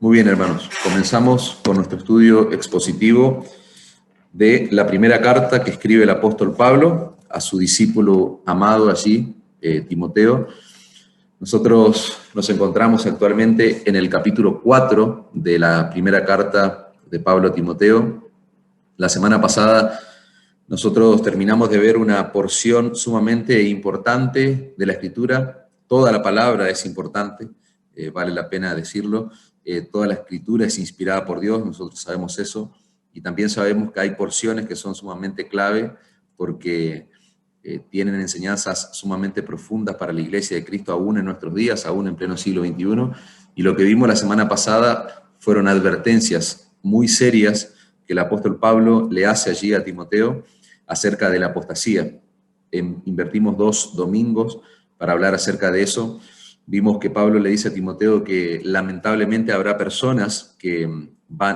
Muy bien, hermanos. Comenzamos con nuestro estudio expositivo de la primera carta que escribe el apóstol Pablo a su discípulo amado allí, Timoteo. Nosotros nos encontramos actualmente en el capítulo 4 de la primera carta de Pablo a Timoteo. La semana pasada nosotros terminamos de ver una porción sumamente importante de la Escritura. Toda la palabra es importante, vale la pena decirlo. Toda la Escritura es inspirada por Dios, nosotros sabemos eso. Y también sabemos que hay porciones que son sumamente clave porque tienen enseñanzas sumamente profundas para la Iglesia de Cristo aún en nuestros días, aún en pleno siglo XXI. Y lo que vimos la semana pasada fueron advertencias muy serias que el apóstol Pablo le hace allí a Timoteo acerca de la apostasía. Invertimos 2 domingos para hablar acerca de eso. Vimos que Pablo le dice a Timoteo que lamentablemente habrá personas que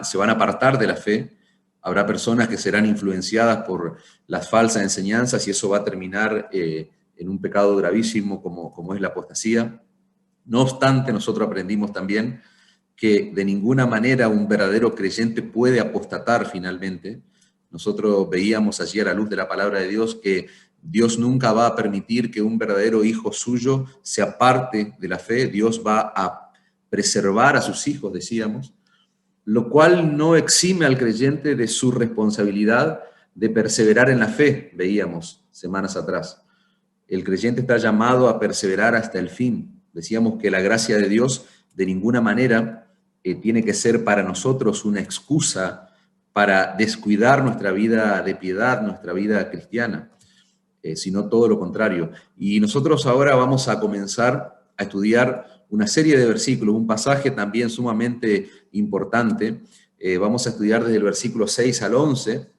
se van a apartar de la fe, habrá personas que serán influenciadas por las falsas enseñanzas y eso va a terminar en un pecado gravísimo como es la apostasía. No obstante, nosotros aprendimos también que de ninguna manera un verdadero creyente puede apostatar finalmente. Nosotros veíamos allí a la luz de la palabra de Dios que Dios nunca va a permitir que un verdadero hijo suyo se aparte de la fe. Dios va a preservar a sus hijos, decíamos, lo cual no exime al creyente de su responsabilidad de perseverar en la fe, veíamos semanas atrás. El creyente está llamado a perseverar hasta el fin. Decíamos que la gracia de Dios de ninguna manera tiene que ser para nosotros una excusa para descuidar nuestra vida de piedad, nuestra vida cristiana, sino todo lo contrario. Y nosotros ahora vamos a comenzar a estudiar una serie de versículos, un pasaje también sumamente importante. Vamos a estudiar desde el versículo 6 al 11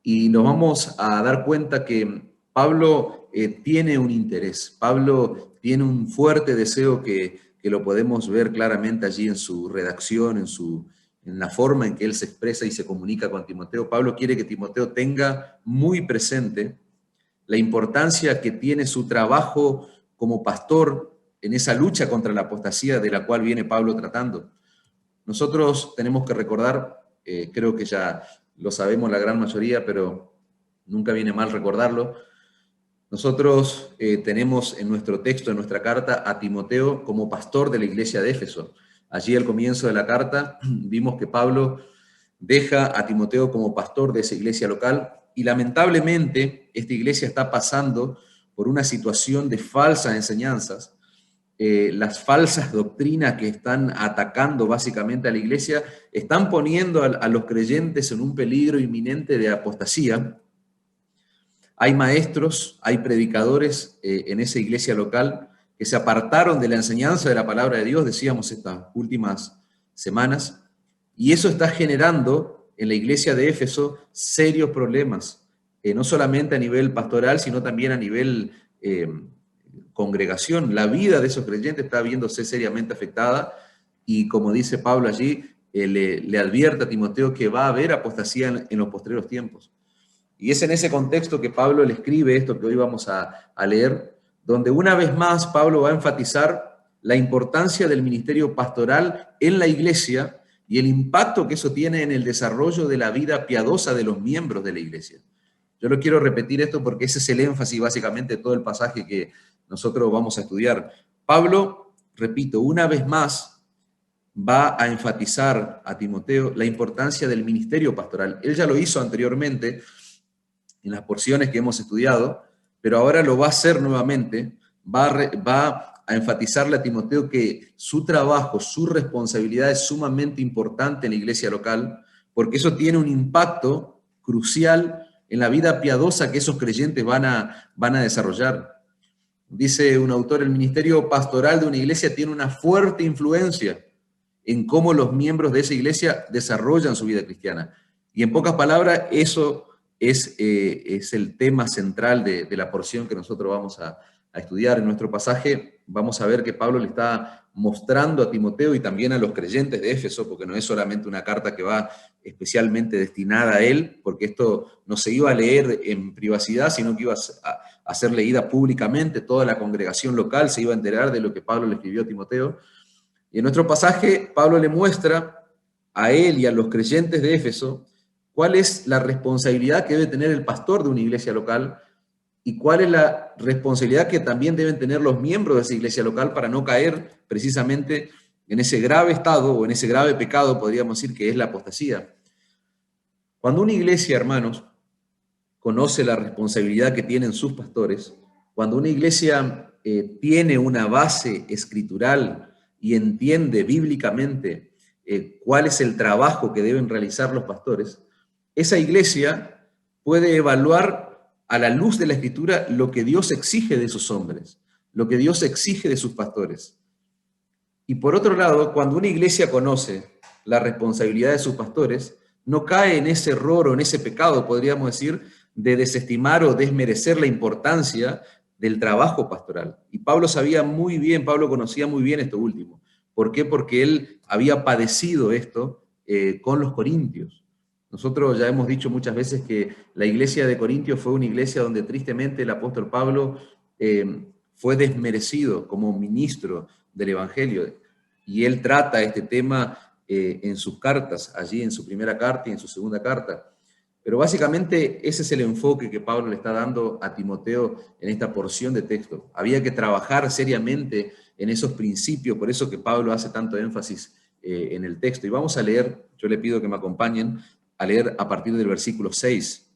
y nos vamos a dar cuenta que Pablo tiene un interés, Pablo tiene un fuerte deseo que lo podemos ver claramente allí en su redacción, en la forma en que él se expresa y se comunica con Timoteo. Pablo quiere que Timoteo tenga muy presente la importancia que tiene su trabajo como pastor en esa lucha contra la apostasía de la cual viene Pablo tratando. Nosotros tenemos que recordar, creo que ya lo sabemos la gran mayoría, pero nunca viene mal recordarlo. Nosotros tenemos en nuestro texto, en nuestra carta, a Timoteo como pastor de la iglesia de Éfeso. Allí al comienzo de la carta vimos que Pablo deja a Timoteo como pastor de esa iglesia local y lamentablemente esta iglesia está pasando por una situación de falsas enseñanzas. Las falsas doctrinas que están atacando básicamente a la iglesia están poniendo a los creyentes en un peligro inminente de apostasía. Hay maestros, hay predicadores en esa iglesia local que se apartaron de la enseñanza de la palabra de Dios, decíamos estas últimas semanas, y eso está generando en la iglesia de Éfeso serios problemas, no solamente a nivel pastoral, sino también a nivel congregación. La vida de esos creyentes está viéndose seriamente afectada y como dice Pablo allí, le advierte a Timoteo que va a haber apostasía en los postreros tiempos. Y es en ese contexto que Pablo le escribe esto que hoy vamos a leer, donde una vez más Pablo va a enfatizar la importancia del ministerio pastoral en la iglesia y el impacto que eso tiene en el desarrollo de la vida piadosa de los miembros de la iglesia. Yo lo quiero repetir esto porque ese es el énfasis básicamente de todo el pasaje que nosotros vamos a estudiar. Pablo, repito, una vez más va a enfatizar a Timoteo la importancia del ministerio pastoral. Él ya lo hizo anteriormente en las porciones que hemos estudiado, pero ahora lo va a hacer nuevamente, va a enfatizarle a Timoteo que su trabajo, su responsabilidad es sumamente importante en la iglesia local, porque eso tiene un impacto crucial en la vida piadosa que esos creyentes van a desarrollar. Dice un autor, el ministerio pastoral de una iglesia tiene una fuerte influencia en cómo los miembros de esa iglesia desarrollan su vida cristiana. Y en pocas palabras, eso es el tema central de la porción que nosotros vamos a estudiar. En nuestro pasaje vamos a ver que Pablo le está mostrando a Timoteo y también a los creyentes de Éfeso, porque no es solamente una carta que va especialmente destinada a él, porque esto no se iba a leer en privacidad, sino que iba a ser leída públicamente, toda la congregación local se iba a enterar de lo que Pablo le escribió a Timoteo. Y en nuestro pasaje, Pablo le muestra a él y a los creyentes de Éfeso cuál es la responsabilidad que debe tener el pastor de una iglesia local y cuál es la responsabilidad que también deben tener los miembros de esa iglesia local para no caer precisamente en ese grave estado o en ese grave pecado, podríamos decir, que es la apostasía. Cuando una iglesia, hermanos, conoce la responsabilidad que tienen sus pastores, cuando una iglesia tiene una base escritural y entiende bíblicamente cuál es el trabajo que deben realizar los pastores, esa iglesia puede evaluar a la luz de la Escritura lo que Dios exige de esos hombres, lo que Dios exige de sus pastores. Y por otro lado, cuando una iglesia conoce la responsabilidad de sus pastores, no cae en ese error o en ese pecado, podríamos decir, de desestimar o desmerecer la importancia del trabajo pastoral. Y Pablo sabía muy bien, Pablo conocía muy bien esto último. ¿Por qué? Porque él había padecido esto con los corintios. Nosotros ya hemos dicho muchas veces que la iglesia de Corintios fue una iglesia donde tristemente el apóstol Pablo fue desmerecido como ministro del Evangelio. Y él trata este tema en sus cartas, allí en su primera carta y en su segunda carta. Pero básicamente ese es el enfoque que Pablo le está dando a Timoteo en esta porción de texto. Había que trabajar seriamente en esos principios, por eso que Pablo hace tanto énfasis en el texto. Y vamos a leer, yo le pido que me acompañen a leer a partir del versículo 6.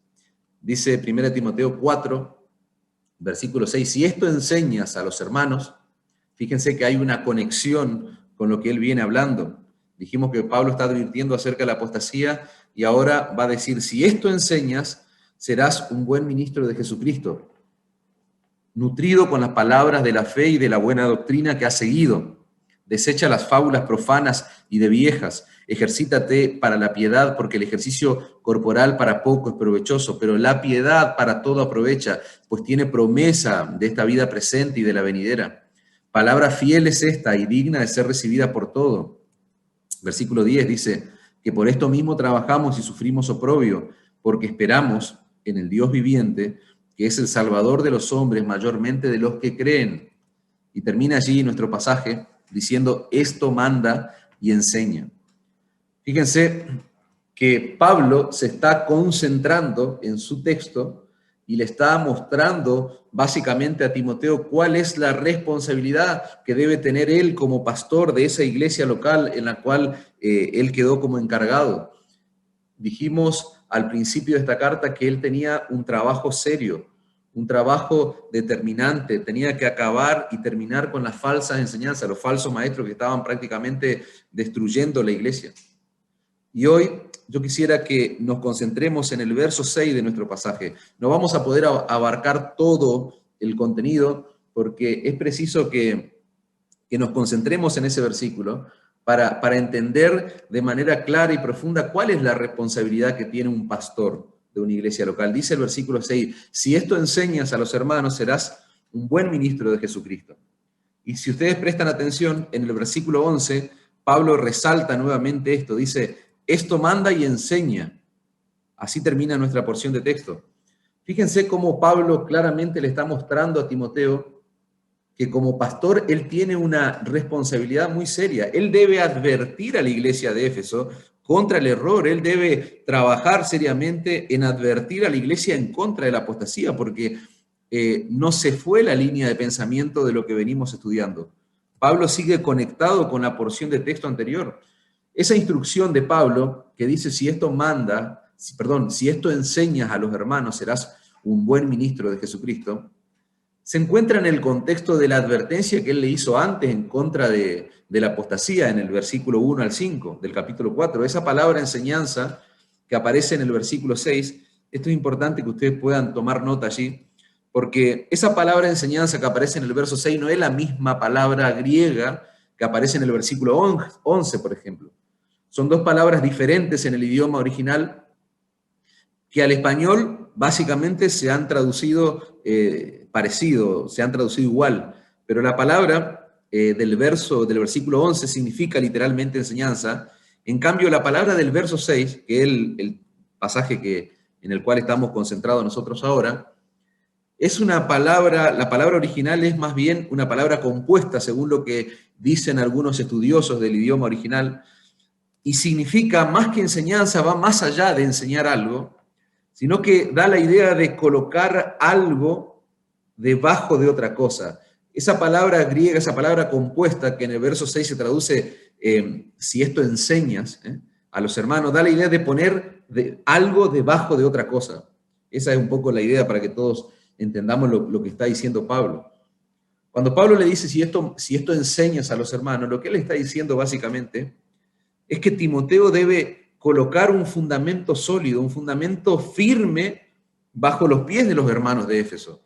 Dice 1 Timoteo 4, versículo 6, si esto enseñas a los hermanos, fíjense que hay una conexión con lo que él viene hablando. Dijimos que Pablo está advirtiendo acerca de la apostasía y ahora va a decir, si esto enseñas, serás un buen ministro de Jesucristo, nutrido con las palabras de la fe y de la buena doctrina que has seguido. Desecha las fábulas profanas y de viejas, ejercítate para la piedad, porque el ejercicio corporal para poco es provechoso, pero la piedad para todo aprovecha, pues tiene promesa de esta vida presente y de la venidera. Palabra fiel es esta y digna de ser recibida por todo. Versículo 10 dice que por esto mismo trabajamos y sufrimos oprobio, porque esperamos en el Dios viviente, que es el Salvador de los hombres, mayormente de los que creen. Y termina allí nuestro pasaje diciendo, esto manda y enseña. Fíjense que Pablo se está concentrando en su texto y le está mostrando básicamente a Timoteo cuál es la responsabilidad que debe tener él como pastor de esa iglesia local en la cual él quedó como encargado. Dijimos al principio de esta carta que él tenía un trabajo serio, un trabajo determinante, tenía que acabar y terminar con las falsas enseñanzas, los falsos maestros que estaban prácticamente destruyendo la iglesia. Y hoy yo quisiera que nos concentremos en el verso 6 de nuestro pasaje. No vamos a poder abarcar todo el contenido porque es preciso que nos concentremos en ese versículo para entender de manera clara y profunda cuál es la responsabilidad que tiene un pastor de una iglesia local. Dice el versículo 6, si esto enseñas a los hermanos, serás un buen ministro de Jesucristo. Y si ustedes prestan atención, en el versículo 11, Pablo resalta nuevamente esto, dice, esto manda y enseña. Así termina nuestra porción de texto. Fíjense cómo Pablo claramente le está mostrando a Timoteo que como pastor él tiene una responsabilidad muy seria. Él debe advertir a la iglesia de Éfeso contra el error, él debe trabajar seriamente en advertir a la iglesia en contra de la apostasía, porque no se fue la línea de pensamiento de lo que venimos estudiando. Pablo sigue conectado con la porción de texto anterior. Esa instrucción de Pablo que dice, si esto enseñas a los hermanos, serás un buen ministro de Jesucristo, se encuentra en el contexto de la advertencia que él le hizo antes en contra de la apostasía, en el versículo 1 al 5 del capítulo 4. Esa palabra enseñanza que aparece en el versículo 6, esto es importante que ustedes puedan tomar nota allí, porque esa palabra enseñanza que aparece en el verso 6 no es la misma palabra griega que aparece en el versículo 11, por ejemplo. Son dos palabras diferentes en el idioma original que al español básicamente se han traducido parecido, se han traducido igual, pero la palabra del versículo 11 significa literalmente enseñanza. En cambio, la palabra del verso 6, que es el pasaje en el cual estamos concentrados nosotros ahora, es una palabra, la palabra original es más bien una palabra compuesta, según lo que dicen algunos estudiosos del idioma original, y significa más que enseñanza, va más allá de enseñar algo, sino que da la idea de colocar algo debajo de otra cosa. Esa palabra griega, esa palabra compuesta, que en el verso 6 se traduce, si esto enseñas a los hermanos, da la idea de poner algo debajo de otra cosa. Esa es un poco la idea para que todos entendamos lo que está diciendo Pablo. Cuando Pablo le dice, si esto enseñas a los hermanos, lo que él está diciendo básicamente es que Timoteo debe colocar un fundamento sólido, un fundamento firme bajo los pies de los hermanos de Éfeso.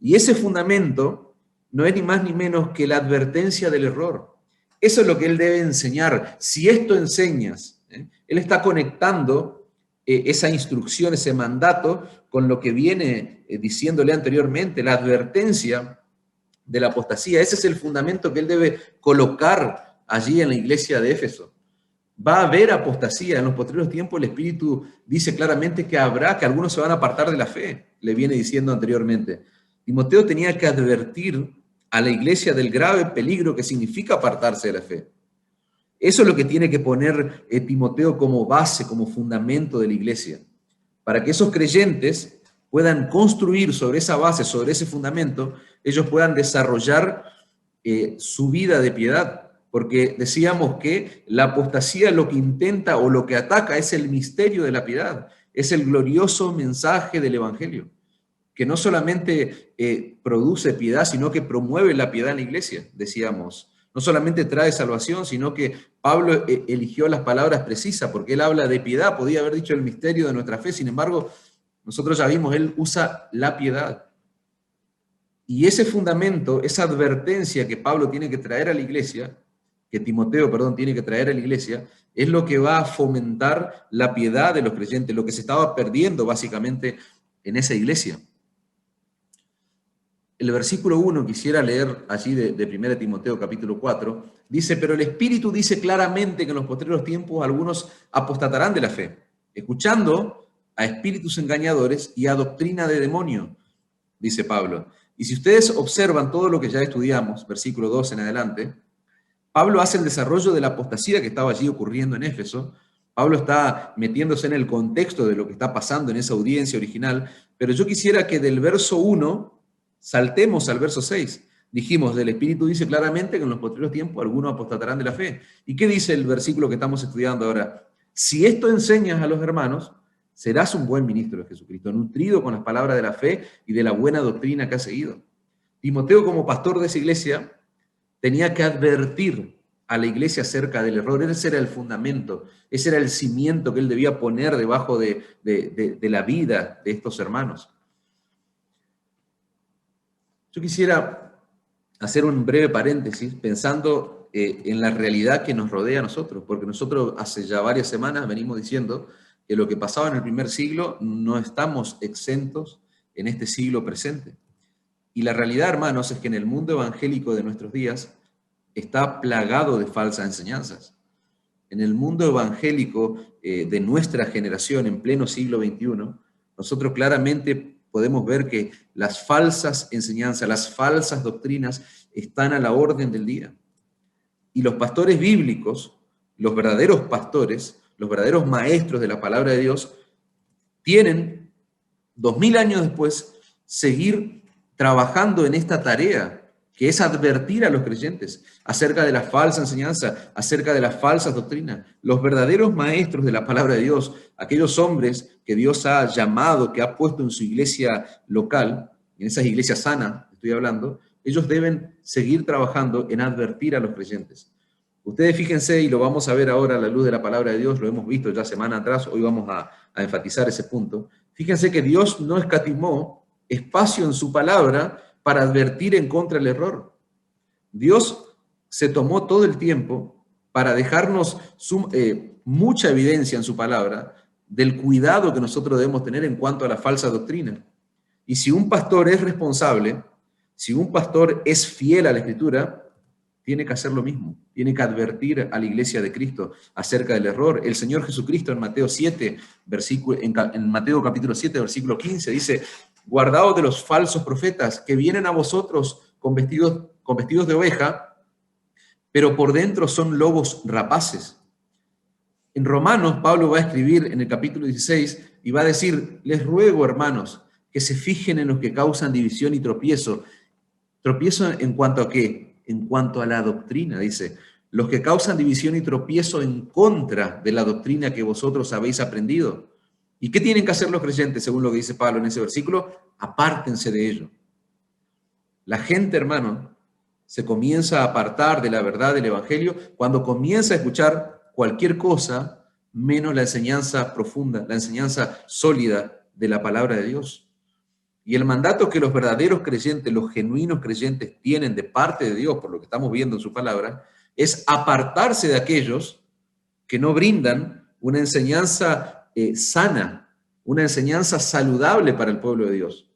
Y ese fundamento no es ni más ni menos que la advertencia del error. Eso es lo que él debe enseñar. Si esto enseñas, él está conectando esa instrucción, ese mandato, con lo que viene diciéndole anteriormente, la advertencia de la apostasía. Ese es el fundamento que él debe colocar allí en la iglesia de Éfeso. Va a haber apostasía. En los posteriores tiempos el Espíritu dice claramente que habrá, que algunos se van a apartar de la fe, le viene diciendo anteriormente. Timoteo tenía que advertir a la iglesia del grave peligro que significa apartarse de la fe. Eso es lo que tiene que poner Timoteo como base, como fundamento de la iglesia, para que esos creyentes puedan construir sobre esa base, sobre ese fundamento, ellos puedan desarrollar su vida de piedad, porque decíamos que la apostasía lo que intenta o lo que ataca es el misterio de la piedad, es el glorioso mensaje del Evangelio, que no solamente produce piedad, sino que promueve la piedad en la iglesia, decíamos. No solamente trae salvación, sino que Pablo eligió las palabras precisas, porque él habla de piedad, podía haber dicho el misterio de nuestra fe, sin embargo, nosotros ya vimos, él usa la piedad. Y ese fundamento, esa advertencia que Pablo tiene que traer a la iglesia, que Timoteo, perdón, tiene que traer a la iglesia, es lo que va a fomentar la piedad de los creyentes, lo que se estaba perdiendo básicamente en esa iglesia. El versículo 1, quisiera leer allí de 1 Timoteo capítulo 4, dice, pero el Espíritu dice claramente que en los posteriores tiempos algunos apostatarán de la fe, escuchando a espíritus engañadores y a doctrina de demonio, dice Pablo. Y si ustedes observan todo lo que ya estudiamos, versículo 2 en adelante, Pablo hace el desarrollo de la apostasía que estaba allí ocurriendo en Éfeso. Pablo está metiéndose en el contexto de lo que está pasando en esa audiencia original, pero yo quisiera que del verso 1 saltemos al verso 6. Dijimos, del Espíritu dice claramente que en los posteriores tiempos algunos apostatarán de la fe. ¿Y qué dice el versículo que estamos estudiando ahora? Si esto enseñas a los hermanos, serás un buen ministro de Jesucristo, nutrido con las palabras de la fe y de la buena doctrina que has seguido. Timoteo, como pastor de esa iglesia, tenía que advertir a la iglesia acerca del error. Ese era el fundamento, ese era el cimiento que él debía poner debajo de la vida de estos hermanos. Yo quisiera hacer un breve paréntesis pensando en la realidad que nos rodea a nosotros, porque nosotros hace ya varias semanas venimos diciendo que lo que pasaba en el primer siglo no estamos exentos en este siglo presente. Y la realidad, hermanos, es que en el mundo evangélico de nuestros días está plagado de falsas enseñanzas. En el mundo evangélico de nuestra generación, en pleno siglo XXI, nosotros claramente podemos ver que las falsas enseñanzas, las falsas doctrinas están a la orden del día. Y los pastores bíblicos, los verdaderos pastores, los verdaderos maestros de la palabra de Dios, tienen, 2000 años después, seguir trabajando en esta tarea, que es advertir a los creyentes acerca de la falsa enseñanza, acerca de las falsas doctrinas. Los verdaderos maestros de la palabra de Dios, aquellos hombres que Dios ha llamado, que ha puesto en su iglesia local, en esas iglesias sanas, estoy hablando, ellos deben seguir trabajando en advertir a los creyentes. Ustedes fíjense, y lo vamos a ver ahora a la luz de la palabra de Dios, lo hemos visto ya semana atrás, hoy vamos a enfatizar ese punto. Fíjense que Dios no escatimó espacio en su palabra para advertir en contra del error. Dios se tomó todo el tiempo para dejarnos mucha evidencia en su palabra del cuidado que nosotros debemos tener en cuanto a la falsa doctrina. Y si un pastor es responsable, si un pastor es fiel a la Escritura, tiene que hacer lo mismo, tiene que advertir a la iglesia de Cristo acerca del error. El Señor Jesucristo en Mateo 7, en Mateo capítulo 7, versículo 15, dice, guardaos de los falsos profetas que vienen a vosotros con vestidos de oveja, pero por dentro son lobos rapaces. En Romanos, Pablo va a escribir en el capítulo 16 y va a decir, les ruego, hermanos, que se fijen en los que causan división y tropiezo. ¿Tropiezo en cuanto a qué? En cuanto a la doctrina, dice. Los que causan división y tropiezo en contra de la doctrina que vosotros habéis aprendido. ¿Y qué tienen que hacer los creyentes, según lo que dice Pablo en ese versículo? Apártense de ello. La gente, hermano, se comienza a apartar de la verdad del Evangelio cuando comienza a escuchar cualquier cosa menos la enseñanza profunda, la enseñanza sólida de la palabra de Dios. Y el mandato que los verdaderos creyentes, los genuinos creyentes tienen de parte de Dios, por lo que estamos viendo en su palabra, es apartarse de aquellos que no brindan una enseñanza sana, una enseñanza saludable para el pueblo de Dios.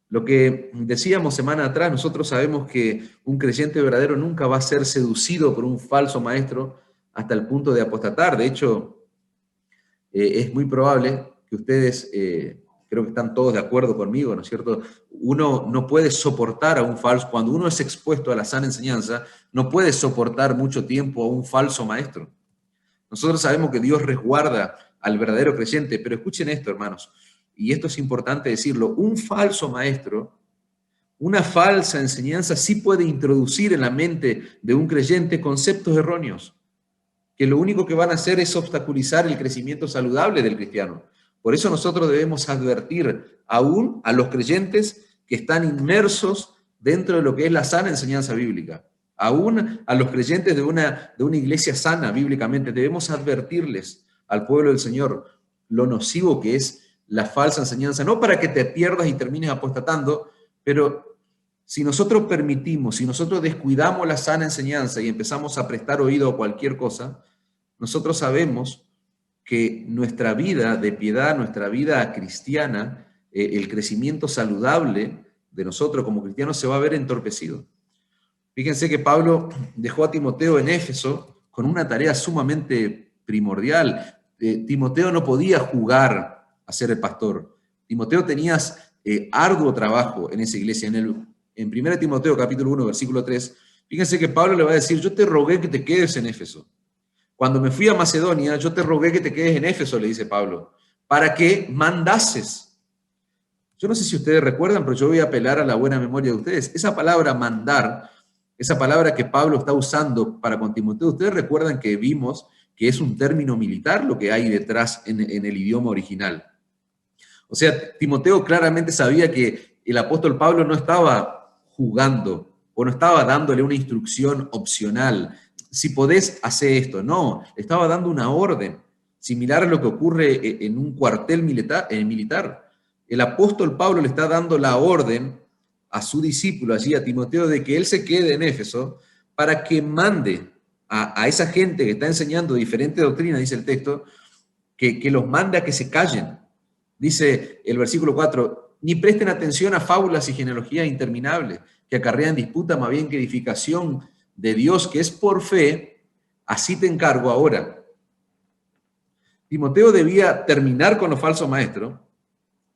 Lo que decíamos semana atrás, nosotros sabemos que un creyente verdadero nunca va a ser seducido por un falso maestro hasta el punto de apostatar. De hecho, es muy probable que ustedes, creo que están todos de acuerdo conmigo, ¿no es cierto? Uno no puede soportar a un falso, cuando uno es expuesto a la sana enseñanza, no puede soportar mucho tiempo a un falso maestro. Nosotros sabemos que Dios resguarda al verdadero creyente, pero escuchen esto, hermanos, y esto es importante decirlo, un falso maestro, una falsa enseñanza sí puede introducir en la mente de un creyente conceptos erróneos, que lo único que van a hacer es obstaculizar el crecimiento saludable del cristiano. Por eso nosotros debemos advertir aún a los creyentes que están inmersos dentro de lo que es la sana enseñanza bíblica. Aún a los creyentes de una iglesia sana bíblicamente, debemos advertirles al pueblo del Señor lo nocivo que es la falsa enseñanza, no para que te pierdas y termines apostatando, pero si nosotros permitimos, si nosotros descuidamos la sana enseñanza y empezamos a prestar oído a cualquier cosa, nosotros sabemos que nuestra vida de piedad, nuestra vida cristiana, el crecimiento saludable de nosotros como cristianos se va a ver entorpecido. Fíjense que Pablo dejó a Timoteo en Éfeso con una tarea sumamente primordial. Timoteo no podía jugar a ser el pastor. Timoteo tenía arduo trabajo en esa iglesia. En 1 Timoteo capítulo 1, versículo 3, fíjense que Pablo le va a decir, yo te rogué que te quedes en Éfeso. Cuando me fui a Macedonia, yo te rogué que te quedes en Éfeso, le dice Pablo, para que mandases. Yo no sé si ustedes recuerdan, pero yo voy a apelar a la buena memoria de ustedes. Esa palabra mandar, esa palabra que Pablo está usando para con Timoteo, ustedes recuerdan que vimos que es un término militar lo que hay detrás en el idioma original. O sea, Timoteo claramente sabía que el apóstol Pablo no estaba jugando o no estaba dándole una instrucción opcional. Si podés, hacer esto. No, le estaba dando una orden, similar a lo que ocurre en un cuartel militar. El apóstol Pablo le está dando la orden a su discípulo, allí a Timoteo, de que él se quede en Éfeso para que mande a esa gente que está enseñando diferente doctrina, dice el texto, que los mande a que se callen. Dice el versículo 4, ni presten atención a fábulas y genealogías interminables que acarrean disputa más bien que edificación de Dios, que es por fe, así te encargo ahora. Timoteo debía terminar con los falsos maestros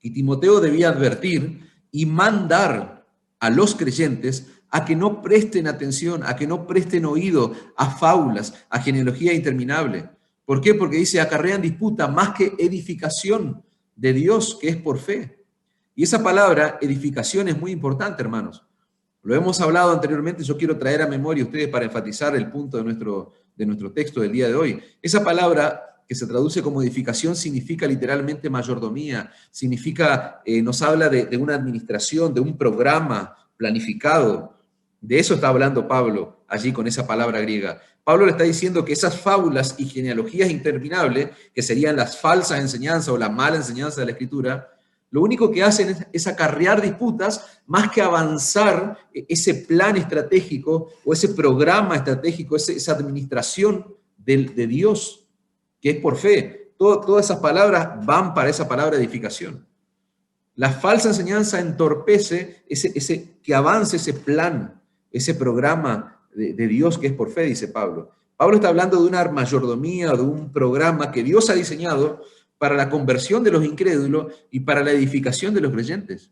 y Timoteo debía advertir y mandar a los creyentes a que no presten atención, a que no presten oído a fábulas, a genealogía interminable. ¿Por qué? Porque dice, acarrean disputa más que edificación de Dios, que es por fe. Y esa palabra, edificación, es muy importante, hermanos. Lo hemos hablado anteriormente, yo quiero traer a memoria a ustedes para enfatizar el punto de nuestro texto del día de hoy. Esa palabra que se traduce como edificación significa literalmente mayordomía, significa, nos habla de una administración, de un programa planificado. De eso está hablando Pablo allí con esa palabra griega. Pablo le está diciendo que esas fábulas y genealogías interminables, que serían las falsas enseñanzas o la mala enseñanza de la Escritura, lo único que hacen es acarrear disputas más que avanzar ese plan estratégico o ese programa estratégico, esa administración de Dios, que es por fe. Todas esas palabras van para esa palabra edificación. La falsa enseñanza entorpece que avance ese plan, ese programa de Dios que es por fe, dice Pablo. Pablo está hablando de una mayordomía, de un programa que Dios ha diseñado para la conversión de los incrédulos y para la edificación de los creyentes.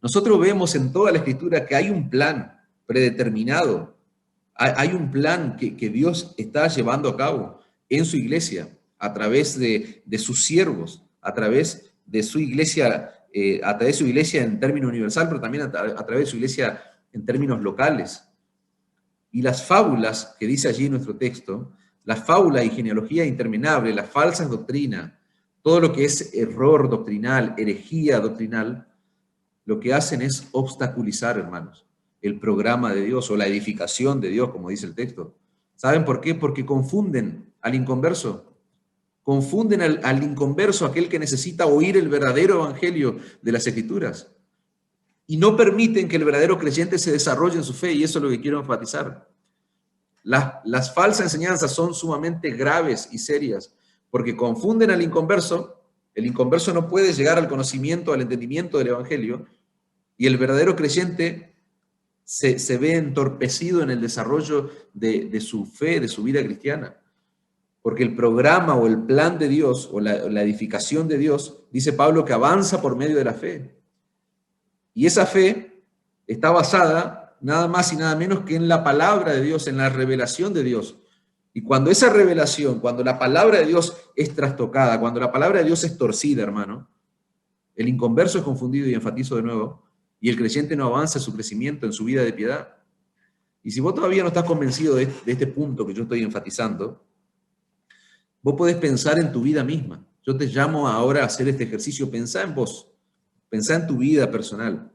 Nosotros vemos en toda la Escritura que hay un plan predeterminado, hay un plan que Dios está llevando a cabo en su iglesia, a través de sus siervos, a través de su iglesia, en términos universal, pero también a través de su iglesia en términos locales. Y las fábulas que dice allí en nuestro texto, las fábulas y genealogía interminable, las falsas doctrinas, todo lo que es error doctrinal, herejía doctrinal, lo que hacen es obstaculizar, hermanos, el programa de Dios o la edificación de Dios, como dice el texto. ¿Saben por qué? Porque confunden al inconverso. Confunden al inconverso, aquel que necesita oír el verdadero evangelio de las Escrituras. Y no permiten que el verdadero creyente se desarrolle en su fe, y eso es lo que quiero enfatizar. Las falsas enseñanzas son sumamente graves y serias, porque confunden al inconverso. El inconverso no puede llegar al conocimiento, al entendimiento del evangelio, y el verdadero creyente se ve entorpecido en el desarrollo de su fe, de su vida cristiana. Porque el programa o el plan de Dios o la edificación de Dios, dice Pablo, que avanza por medio de la fe. Y esa fe está basada nada más y nada menos que en la palabra de Dios, en la revelación de Dios. Y cuando esa revelación, cuando la palabra de Dios es trastocada, cuando la palabra de Dios es torcida, hermano, el inconverso es confundido, y enfatizo de nuevo, y el creyente no avanza en su crecimiento, en su vida de piedad. Y si vos todavía no estás convencido de este punto que yo estoy enfatizando, vos podés pensar en tu vida misma. Yo te llamo ahora a hacer este ejercicio. Pensá en vos, pensá en tu vida personal.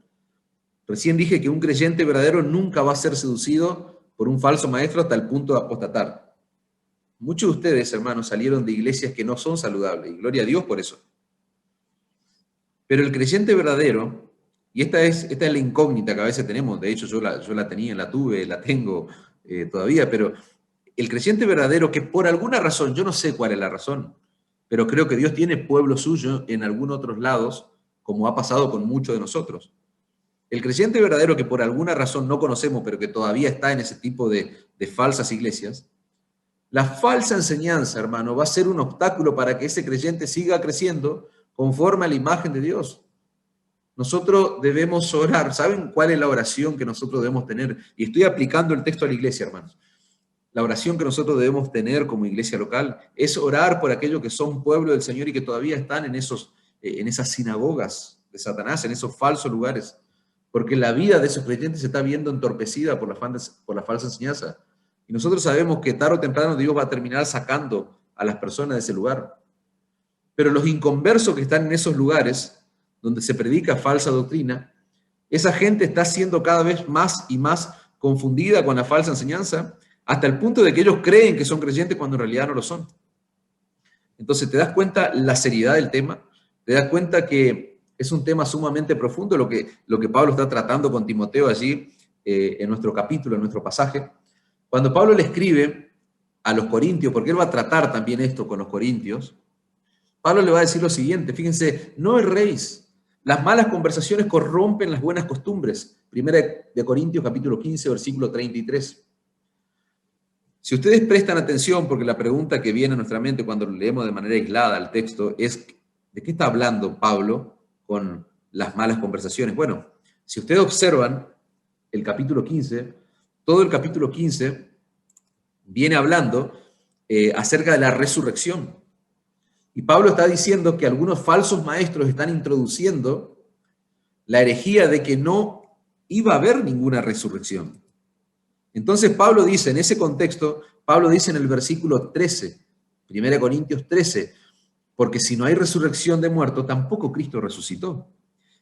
Recién dije que un creyente verdadero nunca va a ser seducido por un falso maestro hasta el punto de apostatar. Muchos de ustedes, hermanos, salieron de iglesias que no son saludables, y gloria a Dios por eso. Pero el creyente verdadero, y esta es la incógnita que a veces tenemos, de hecho yo la tenía, la tuve, la tengo todavía, pero el creyente verdadero que por alguna razón, yo no sé cuál es la razón, pero creo que Dios tiene pueblo suyo en algunos otros lados, como ha pasado con muchos de nosotros. El creyente verdadero que por alguna razón no conocemos, pero que todavía está en ese tipo de falsas iglesias, la falsa enseñanza, hermano, va a ser un obstáculo para que ese creyente siga creciendo conforme a la imagen de Dios. Nosotros debemos orar. ¿Saben cuál es la oración que nosotros debemos tener? Y estoy aplicando el texto a la iglesia, hermanos. La oración que nosotros debemos tener como iglesia local es orar por aquellos que son pueblo del Señor y que todavía están en esas sinagogas de Satanás, en esos falsos lugares. Porque la vida de esos creyentes se está viendo entorpecida por la falsa enseñanza. Y nosotros sabemos que tarde o temprano Dios va a terminar sacando a las personas de ese lugar. Pero los inconversos que están en esos lugares donde se predica falsa doctrina, esa gente está siendo cada vez más y más confundida con la falsa enseñanza, hasta el punto de que ellos creen que son creyentes cuando en realidad no lo son. Entonces te das cuenta la seriedad del tema, te das cuenta que es un tema sumamente profundo lo que Pablo está tratando con Timoteo allí en nuestro capítulo, en nuestro pasaje. Cuando Pablo le escribe a los corintios, porque él va a tratar también esto con los corintios, Pablo le va a decir lo siguiente, fíjense, no erréis, las malas conversaciones corrompen las buenas costumbres. Primera de Corintios capítulo 15, versículo 33. Si ustedes prestan atención, porque la pregunta que viene a nuestra mente cuando lo leemos de manera aislada el texto es, ¿de qué está hablando Pablo con las malas conversaciones? Bueno, si ustedes observan el capítulo 15, todo el capítulo 15 viene hablando acerca de la resurrección. Y Pablo está diciendo que algunos falsos maestros están introduciendo la herejía de que no iba a haber ninguna resurrección. Entonces Pablo dice, en ese contexto, Pablo dice en el versículo 13, 1 Corintios 13, porque si no hay resurrección de muertos, tampoco Cristo resucitó.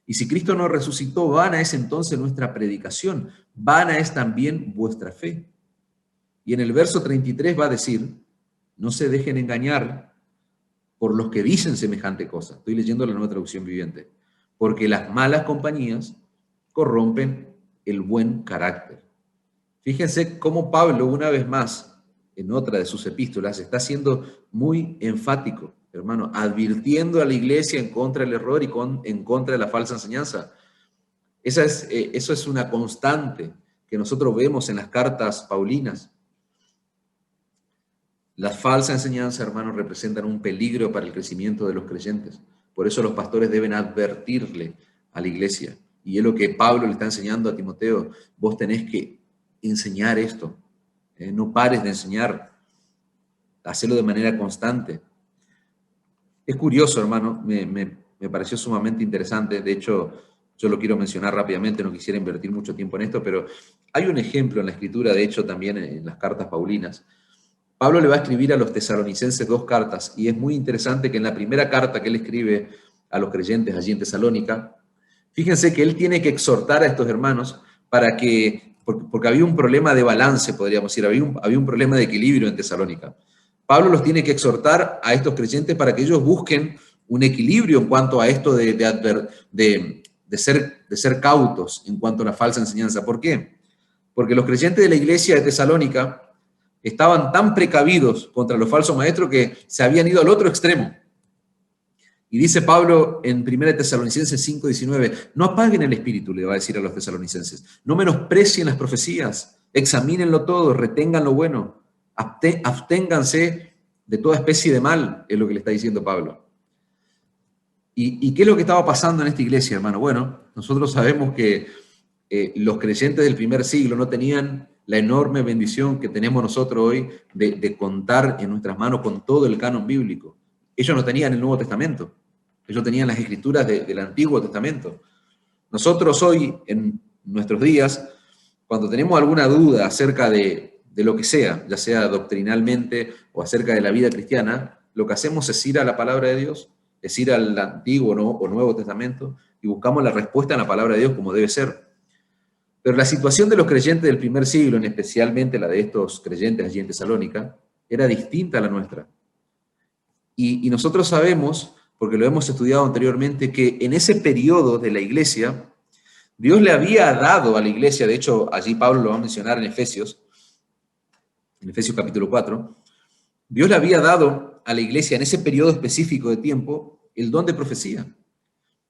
Y si Cristo no resucitó, vana es entonces nuestra predicación, vana es también vuestra fe. Y en el verso 33 va a decir, no se dejen engañar por los que dicen semejante cosa. Estoy leyendo la Nueva Traducción Viviente. Porque las malas compañías corrompen el buen carácter. Fíjense cómo Pablo, una vez más, en otra de sus epístolas, está siendo muy enfático, hermano, advirtiendo a la iglesia en contra del error y en contra de la falsa enseñanza. Eso es una constante que nosotros vemos en las cartas paulinas. Las falsas enseñanzas, hermanos, representan un peligro para el crecimiento de los creyentes. Por eso los pastores deben advertirle a la iglesia. Y es lo que Pablo le está enseñando a Timoteo. Vos tenés que enseñar esto. No pares de enseñar. Hacerlo de manera constante. Es curioso, hermano. Me pareció sumamente interesante. De hecho, yo lo quiero mencionar rápidamente. No quisiera invertir mucho tiempo en esto, pero hay un ejemplo en la Escritura, de hecho, también en las cartas paulinas. Pablo le va a escribir a los tesalonicenses 2 cartas, y es muy interesante que en la primera carta que él escribe a los creyentes allí en Tesalónica, fíjense que él tiene que exhortar a estos hermanos para que, porque había un problema de balance, podríamos decir, había un problema de equilibrio en Tesalónica. Pablo los tiene que exhortar a estos creyentes para que ellos busquen un equilibrio en cuanto a esto de ser cautos en cuanto a la falsa enseñanza. ¿Por qué? Porque los creyentes de la iglesia de Tesalónica estaban tan precavidos contra los falsos maestros que se habían ido al otro extremo. Y dice Pablo en 1 Tesalonicenses 5:19, no apaguen el espíritu, le va a decir a los tesalonicenses, no menosprecien las profecías, examínenlo todo, retengan lo bueno, absténganse de toda especie de mal, es lo que le está diciendo Pablo. ¿Y qué es lo que estaba pasando en esta iglesia, hermano? Bueno, nosotros sabemos que los creyentes del primer siglo no tenían la enorme bendición que tenemos nosotros hoy de contar en nuestras manos con todo el canon bíblico. Ellos no tenían el Nuevo Testamento, ellos tenían las escrituras del Antiguo Testamento. Nosotros hoy, en nuestros días, cuando tenemos alguna duda acerca de lo que sea, ya sea doctrinalmente o acerca de la vida cristiana, lo que hacemos es ir a la palabra de Dios, es ir al Antiguo o Nuevo Testamento y buscamos la respuesta en la palabra de Dios como debe ser. Pero la situación de los creyentes del primer siglo, en especialmente la de estos creyentes allí en Tesalónica, era distinta a la nuestra. Y nosotros sabemos, porque lo hemos estudiado anteriormente, que en ese periodo de la iglesia, Dios le había dado a la iglesia, de hecho allí Pablo lo va a mencionar en Efesios capítulo 4, Dios le había dado a la iglesia en ese periodo específico de tiempo el don de profecía.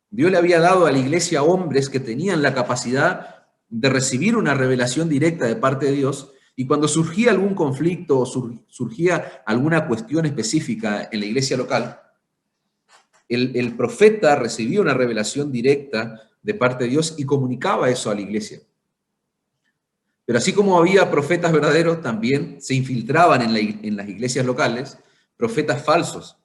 Dios le había dado a la iglesia hombres que tenían la capacidad de recibir una revelación directa de parte de Dios, y cuando surgía algún conflicto o surgía alguna cuestión específica en la iglesia local, el profeta recibía una revelación directa de parte de Dios y comunicaba eso a la iglesia. Pero así como había profetas verdaderos, también se infiltraban en las iglesias locales profetas falsos.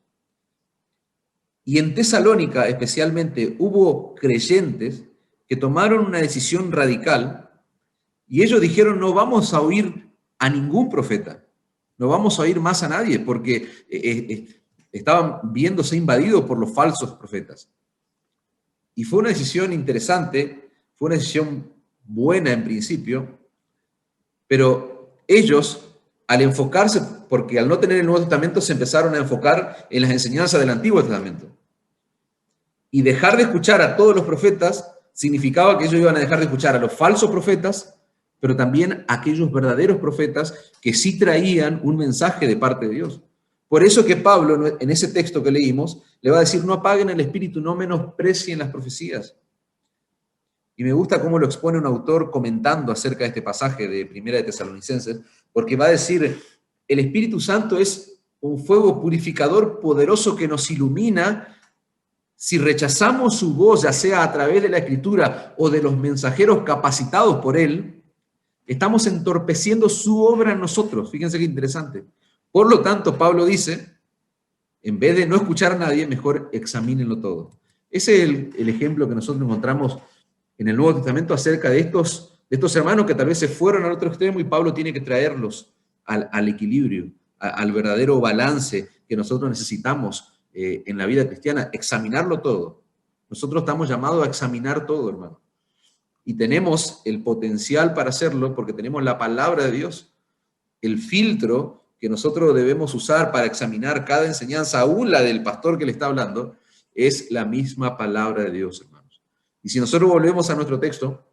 Y en Tesalónica especialmente hubo creyentes que tomaron una decisión radical y ellos dijeron, no vamos a oír a ningún profeta, no vamos a oír más a nadie, porque estaban viéndose invadidos por los falsos profetas. Y fue una decisión interesante, fue una decisión buena en principio, pero ellos, al enfocarse, porque al no tener el Nuevo Testamento, se empezaron a enfocar en las enseñanzas del Antiguo Testamento. Y dejar de escuchar a todos los profetas significaba que ellos iban a dejar de escuchar a los falsos profetas, pero también a aquellos verdaderos profetas que sí traían un mensaje de parte de Dios. Por eso que Pablo, en ese texto que leímos, le va a decir, no apaguen el espíritu, no menosprecien las profecías. Y me gusta cómo lo expone un autor comentando acerca de este pasaje de Primera de Tesalonicenses, porque va a decir, el Espíritu Santo es un fuego purificador poderoso que nos ilumina. Si rechazamos su voz, ya sea a través de la Escritura o de los mensajeros capacitados por él, estamos entorpeciendo su obra en nosotros. Fíjense qué interesante. Por lo tanto, Pablo dice, en vez de no escuchar a nadie, mejor examínenlo todo. Ese es el ejemplo que nosotros encontramos en el Nuevo Testamento acerca de estos hermanos que tal vez se fueron al otro extremo y Pablo tiene que traerlos al equilibrio, al verdadero balance que nosotros necesitamos en la vida cristiana, examinarlo todo. Nosotros estamos llamados a examinar todo, hermano. Y tenemos el potencial para hacerlo porque tenemos la palabra de Dios. El filtro que nosotros debemos usar para examinar cada enseñanza, aún la del pastor que le está hablando, es la misma palabra de Dios, hermanos. Y si nosotros volvemos a nuestro texto,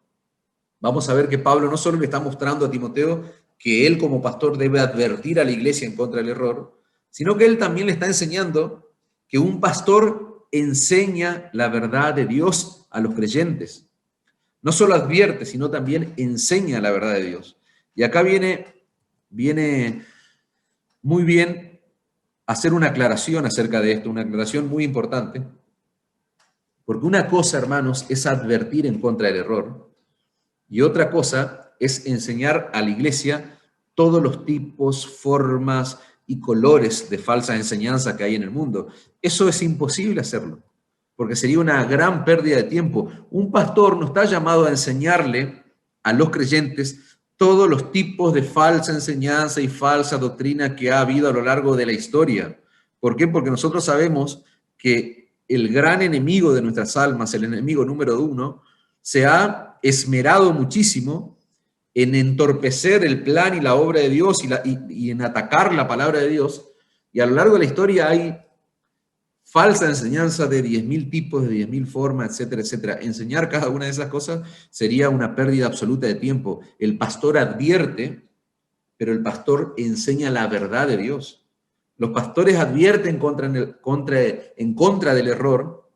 vamos a ver que Pablo no solo le está mostrando a Timoteo que él como pastor debe advertir a la iglesia en contra del error, sino que él también le está enseñando que un pastor enseña la verdad de Dios a los creyentes. No solo advierte, sino también enseña la verdad de Dios. Y acá viene muy bien hacer una aclaración acerca de esto, una aclaración muy importante, porque una cosa, hermanos, es advertir en contra del error y otra cosa es enseñar a la iglesia todos los tipos, formas y colores de falsa enseñanza que hay en el mundo. Eso es imposible hacerlo, porque sería una gran pérdida de tiempo. Un pastor no está llamado a enseñarle a los creyentes todos los tipos de falsa enseñanza y falsa doctrina que ha habido a lo largo de la historia. ¿Por qué? Porque nosotros sabemos que el gran enemigo de nuestras almas, el enemigo número uno, se ha esmerado muchísimo en entorpecer el plan y la obra de Dios y en atacar la palabra de Dios. Y a lo largo de la historia hay falsa enseñanza de 10.000 tipos, de 10.000 formas, etcétera, etcétera. Enseñar cada una de esas cosas sería una pérdida absoluta de tiempo. El pastor advierte, pero el pastor enseña la verdad de Dios. Los pastores advierten en contra del error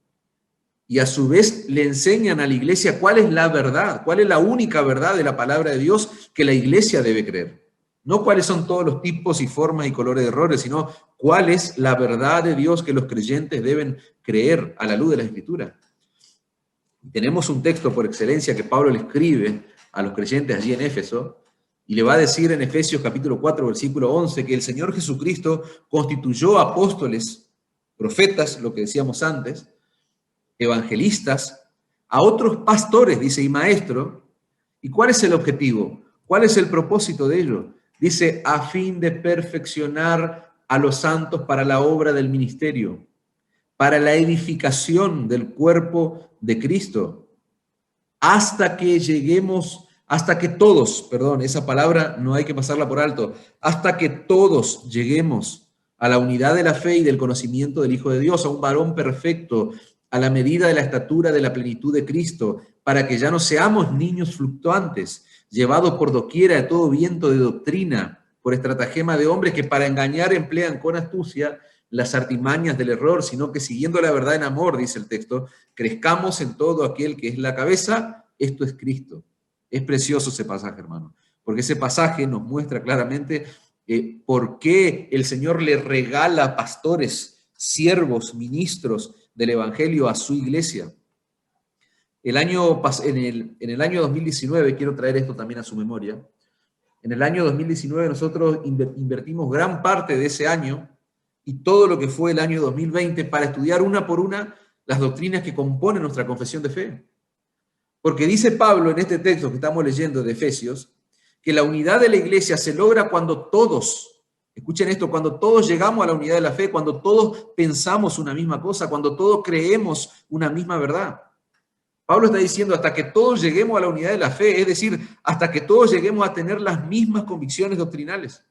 y a su vez le enseñan a la iglesia cuál es la verdad, cuál es la única verdad de la palabra de Dios que la iglesia debe creer. No cuáles son todos los tipos y formas y colores de errores, sino cuál es la verdad de Dios que los creyentes deben creer a la luz de la Escritura. Tenemos un texto por excelencia que Pablo le escribe a los creyentes allí en Éfeso, y le va a decir en Efesios capítulo 4, versículo 11, que el Señor Jesucristo constituyó apóstoles, profetas, lo que decíamos antes, evangelistas, a otros pastores, dice, y maestros. ¿Y cuál es el objetivo? ¿Cuál es el propósito de ello? Dice, a fin de perfeccionar a los santos para la obra del ministerio, para la edificación del cuerpo de Cristo, hasta que lleguemos, hasta que todos, perdón, esa palabra no hay que pasarla por alto, hasta que todos lleguemos a la unidad de la fe y del conocimiento del Hijo de Dios, a un varón perfecto, a la medida de la estatura de la plenitud de Cristo, para que ya no seamos niños fluctuantes, llevados por doquiera de todo viento de doctrina, por estratagema de hombres que para engañar emplean con astucia las artimañas del error, sino que siguiendo la verdad en amor, dice el texto, crezcamos en todo aquel que es la cabeza, esto es Cristo. Es precioso ese pasaje, hermano, porque ese pasaje nos muestra claramente por qué el Señor le regala pastores, siervos, ministros del Evangelio a su iglesia. En el año 2019, quiero traer esto también a su memoria, en el año 2019 nosotros invertimos gran parte de ese año y todo lo que fue el año 2020 para estudiar una por una las doctrinas que componen nuestra confesión de fe. Porque dice Pablo en este texto que estamos leyendo de Efesios, que la unidad de la iglesia se logra cuando todos, escuchen esto, cuando todos llegamos a la unidad de la fe, cuando todos pensamos una misma cosa, cuando todos creemos una misma verdad. Pablo está diciendo hasta que todos lleguemos a la unidad de la fe, es decir, hasta que todos lleguemos a tener las mismas convicciones doctrinales.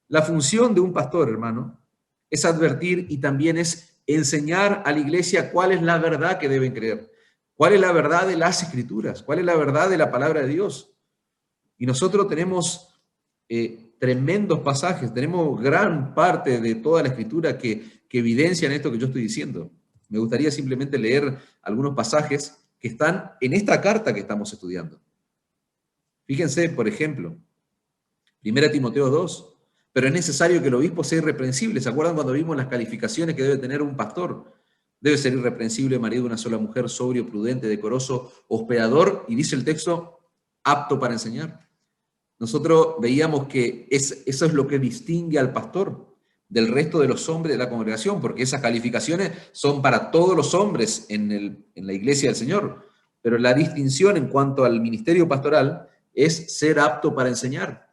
La función de un pastor, hermano, es advertir y también es enseñar a la iglesia cuál es la verdad que deben creer, cuál es la verdad de las Escrituras, cuál es la verdad de la palabra de Dios. Y nosotros tenemos tremendos pasajes, tenemos gran parte de toda la Escritura que evidencian esto que yo estoy diciendo. Me gustaría simplemente leer algunos pasajes que están en esta carta que estamos estudiando. Fíjense, por ejemplo, 1 Timoteo 2, pero es necesario que el obispo sea irreprensible. ¿Se acuerdan cuando vimos las calificaciones que debe tener un pastor? Debe ser irreprensible, marido de una sola mujer, sobrio, prudente, decoroso, hospedador, y dice el texto, apto para enseñar. Nosotros veíamos que eso es lo que distingue al pastor del resto de los hombres de la congregación, porque esas calificaciones son para todos los hombres en la iglesia del Señor. Pero la distinción en cuanto al ministerio pastoral es ser apto para enseñar.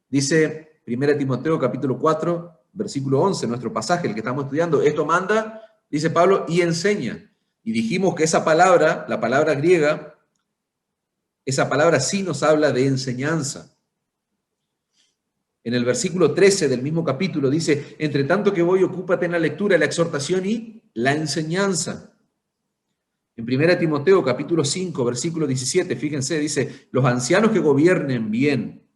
Dice 1 Timoteo capítulo 4, versículo 11, nuestro pasaje, el que estamos estudiando, esto manda, dice Pablo, y enseña. Y dijimos que esa palabra, la palabra griega, esa palabra sí nos habla de enseñanza. En el versículo 13 del mismo capítulo dice, entre tanto que voy, ocúpate en la lectura, la exhortación y la enseñanza. En 1 Timoteo capítulo 5, versículo 17, fíjense, dice, los ancianos que gobiernen bien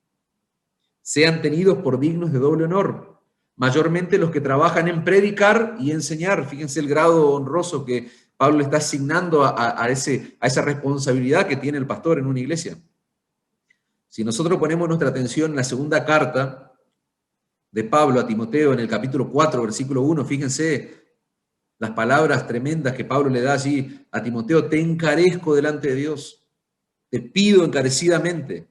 sean tenidos por dignos de doble honor, mayormente los que trabajan en predicar y enseñar. Fíjense el grado honroso que Pablo le está asignando a esa responsabilidad que tiene el pastor en una iglesia. Si nosotros ponemos nuestra atención en la segunda carta de Pablo a Timoteo en el capítulo 4, versículo 1, fíjense las palabras tremendas que Pablo le da allí a Timoteo: te encarezco delante de Dios, te pido encarecidamente.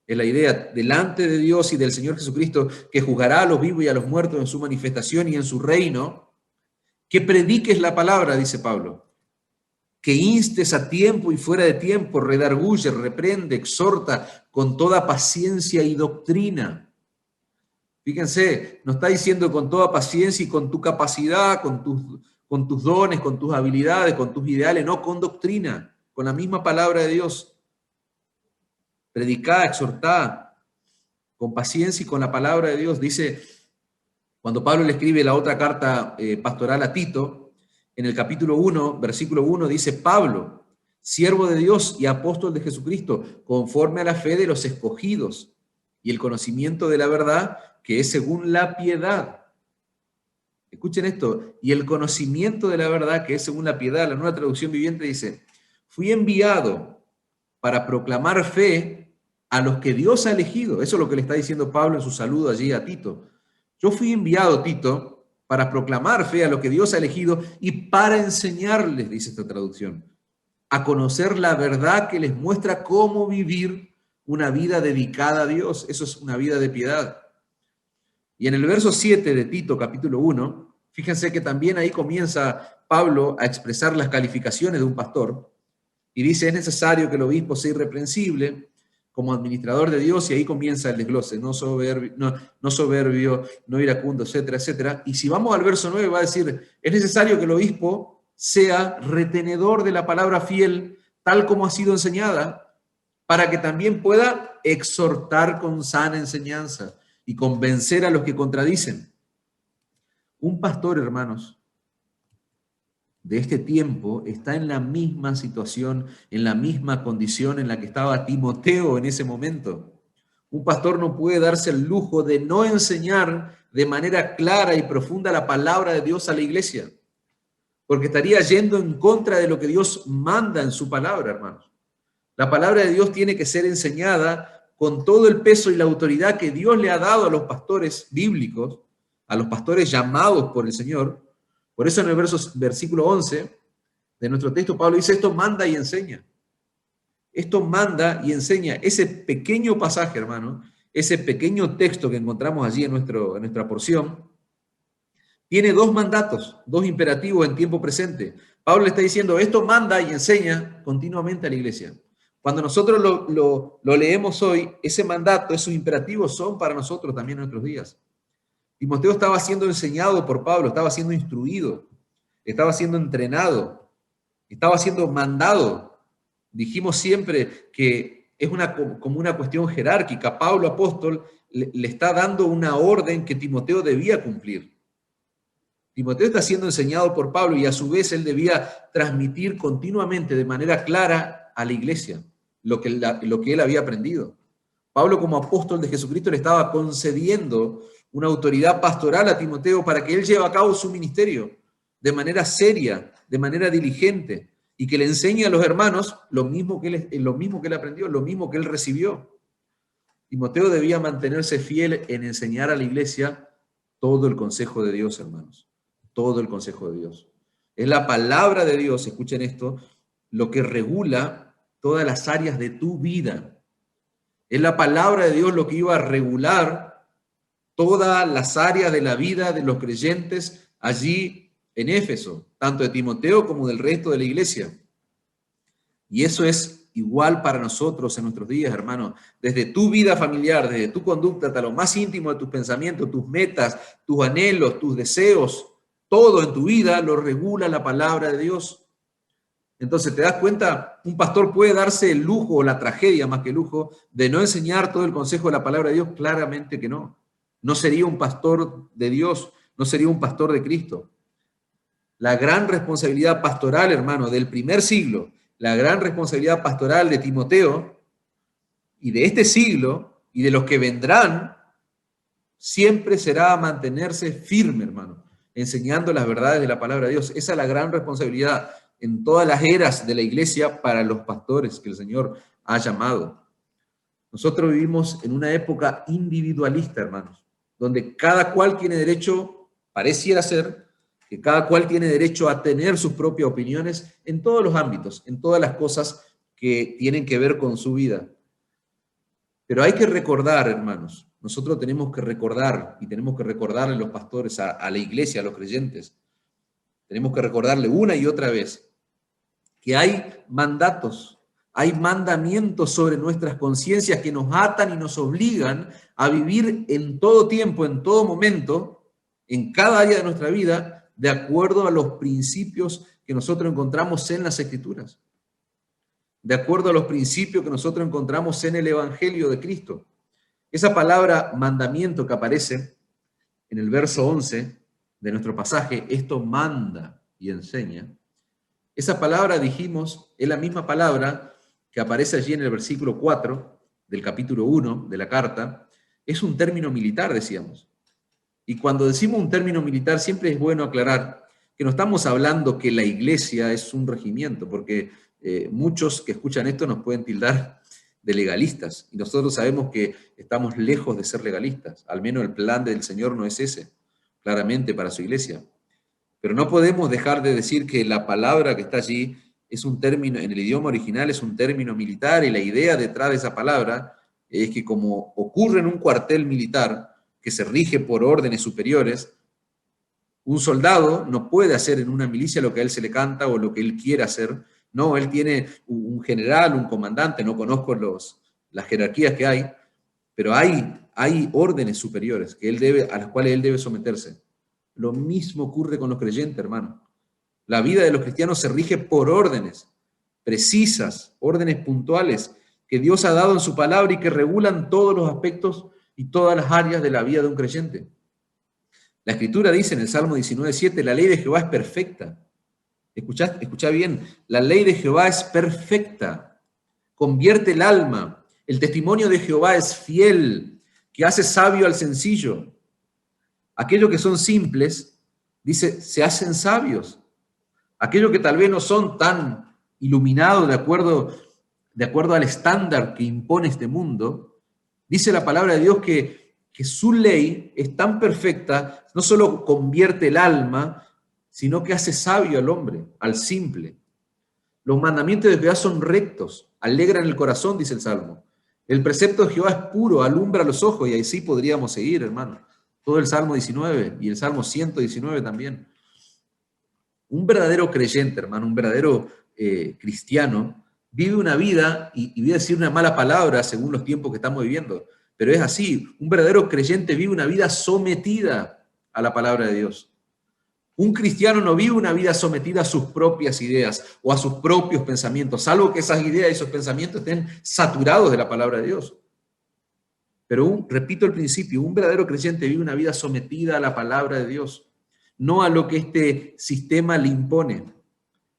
Es la idea, delante de Dios y del Señor Jesucristo, que juzgará a los vivos y a los muertos en su manifestación y en su reino, que prediques la palabra, dice Pablo, que instes a tiempo y fuera de tiempo, redarguye, reprende, exhorta con toda paciencia y doctrina. Fíjense, nos está diciendo con toda paciencia y con tu capacidad, con tus dones, con tus habilidades, con tus ideales, no con doctrina, con la misma palabra de Dios. Predicá, exhortá, con paciencia y con la palabra de Dios. Dice, cuando Pablo le escribe la otra carta pastoral a Tito, en el capítulo 1, versículo 1, dice: Pablo, siervo de Dios y apóstol de Jesucristo, conforme a la fe de los escogidos y el conocimiento de la verdad, que es según la piedad. Escuchen esto: y el conocimiento de la verdad, que es según la piedad. La Nueva Traducción Viviente dice: fui enviado para proclamar fe a los que Dios ha elegido. Eso es lo que le está diciendo Pablo en su saludo allí a Tito. Yo fui enviado, Tito, para proclamar fe a los que Dios ha elegido y para enseñarles, dice esta traducción, a conocer la verdad que les muestra cómo vivir una vida dedicada a Dios. Eso es una vida de piedad. Y en el verso 7 de Tito, capítulo 1, fíjense que también ahí comienza Pablo a expresar las calificaciones de un pastor. Y dice: es necesario que el obispo sea irreprensible como administrador de Dios, y ahí comienza el desglose: no soberbio, no iracundo, etcétera, etcétera. Y si vamos al verso 9, va a decir: es necesario que el obispo sea retenedor de la palabra fiel, tal como ha sido enseñada, para que también pueda exhortar con sana enseñanza y convencer a los que contradicen. Un pastor, hermanos, de este tiempo está en la misma situación, en la misma condición en la que estaba Timoteo en ese momento. Un pastor no puede darse el lujo de no enseñar de manera clara y profunda la palabra de Dios a la iglesia, porque estaría yendo en contra de lo que Dios manda en su palabra, hermanos. La palabra de Dios tiene que ser enseñada con todo el peso y la autoridad que Dios le ha dado a los pastores bíblicos, a los pastores llamados por el Señor. Por eso en el versículo 11 de nuestro texto, Pablo dice: esto manda y enseña. Esto manda y enseña. Ese pequeño pasaje, hermano, ese pequeño texto que encontramos allí en nuestra porción, tiene dos mandatos, dos imperativos en tiempo presente. Pablo le está diciendo: esto manda y enseña continuamente a la iglesia. Cuando nosotros lo leemos hoy, ese mandato, esos imperativos son para nosotros también en nuestros días. Timoteo estaba siendo enseñado por Pablo, estaba siendo instruido, estaba siendo entrenado, estaba siendo mandado. Dijimos siempre que es como una cuestión jerárquica. Pablo, apóstol, le está dando una orden que Timoteo debía cumplir. Timoteo está siendo enseñado por Pablo y a su vez él debía transmitir continuamente de manera clara a la iglesia lo que él había aprendido. Pablo, como apóstol de Jesucristo, le estaba concediendo una autoridad pastoral a Timoteo para que él lleve a cabo su ministerio de manera seria, de manera diligente, y que le enseñe a los hermanos lo mismo que él aprendió, lo mismo que él recibió. Timoteo debía mantenerse fiel en enseñar a la iglesia todo el consejo de Dios, hermanos, todo el consejo de Dios. Es la palabra de Dios, escuchen esto, lo que regula todas las áreas de tu vida. Es la palabra de Dios lo que iba a regular todas las áreas de la vida de los creyentes allí en Éfeso, tanto de Timoteo como del resto de la iglesia. Y eso es igual para nosotros en nuestros días, hermano. Desde tu vida familiar, desde tu conducta hasta lo más íntimo de tus pensamientos, tus metas, tus anhelos, tus deseos, todo en tu vida lo regula la palabra de Dios. Entonces, ¿te das cuenta? Un pastor puede darse el lujo, o la tragedia más que el lujo, de no enseñar todo el consejo de la palabra de Dios. Claramente que no. No sería un pastor de Dios, no sería un pastor de Cristo. La gran responsabilidad pastoral, hermano, del primer siglo, la gran responsabilidad pastoral de Timoteo y de este siglo y de los que vendrán, siempre será mantenerse firme, hermano, enseñando las verdades de la palabra de Dios. Esa es la gran responsabilidad en todas las eras de la iglesia para los pastores que el Señor ha llamado. Nosotros vivimos en una época individualista, hermanos, donde cada cual tiene derecho, pareciera ser, que cada cual tiene derecho a tener sus propias opiniones en todos los ámbitos, en todas las cosas que tienen que ver con su vida. Pero hay que recordar, hermanos, nosotros tenemos que recordar, y tenemos que recordarle a los pastores, a la iglesia, a los creyentes, tenemos que recordarle una y otra vez que hay mandatos, hay mandamientos sobre nuestras conciencias que nos atan y nos obligan a vivir en todo tiempo, en todo momento, en cada área de nuestra vida, de acuerdo a los principios que nosotros encontramos en las Escrituras, de acuerdo a los principios que nosotros encontramos en el Evangelio de Cristo. Esa palabra mandamiento que aparece en el verso 11 de nuestro pasaje, esto manda y enseña, esa palabra, dijimos, es la misma palabra que aparece allí en el versículo 4 del capítulo 1 de la carta. Es un término militar, decíamos. Y cuando decimos un término militar, siempre es bueno aclarar que no estamos hablando que la iglesia es un regimiento, porque muchos que escuchan esto nos pueden tildar de legalistas, y nosotros sabemos que estamos lejos de ser legalistas. Al menos el plan del Señor no es ese, claramente para su iglesia. Pero no podemos dejar de decir que la palabra que está allí es un término, en el idioma original es un término militar, y la idea detrás de esa palabra es que, como ocurre en un cuartel militar que se rige por órdenes superiores, un soldado no puede hacer en una milicia lo que a él se le canta o lo que él quiere hacer. No, él tiene un general, un comandante, no conozco las jerarquías que hay, pero hay órdenes superiores a las cuales él debe someterse. Lo mismo ocurre con los creyentes, hermano. La vida de los cristianos se rige por órdenes precisas, órdenes puntuales que Dios ha dado en su palabra y que regulan todos los aspectos y todas las áreas de la vida de un creyente. La Escritura dice en el Salmo 19:7, la ley de Jehová es perfecta. Escuchá bien, la ley de Jehová es perfecta, convierte el alma. El testimonio de Jehová es fiel, que hace sabio al sencillo. Aquellos que son simples, dice, se hacen sabios. Aquellos que tal vez no son tan iluminados de acuerdo al estándar que impone este mundo, dice la palabra de Dios que su ley es tan perfecta, no solo convierte el alma, sino que hace sabio al hombre, al simple. Los mandamientos de Jehová son rectos, alegran el corazón, dice el Salmo. El precepto de Jehová es puro, alumbra los ojos, y así podríamos seguir, hermano. Todo el Salmo 19 y el Salmo 119 también. Un verdadero creyente, hermano, un verdadero cristiano, vive una vida, y voy a decir una mala palabra según los tiempos que estamos viviendo, pero es así, un verdadero creyente vive una vida sometida a la palabra de Dios. Un cristiano no vive una vida sometida a sus propias ideas o a sus propios pensamientos, salvo que esas ideas y esos pensamientos estén saturados de la palabra de Dios. Pero repito el principio, un verdadero creyente vive una vida sometida a la palabra de Dios, no a lo que este sistema le impone.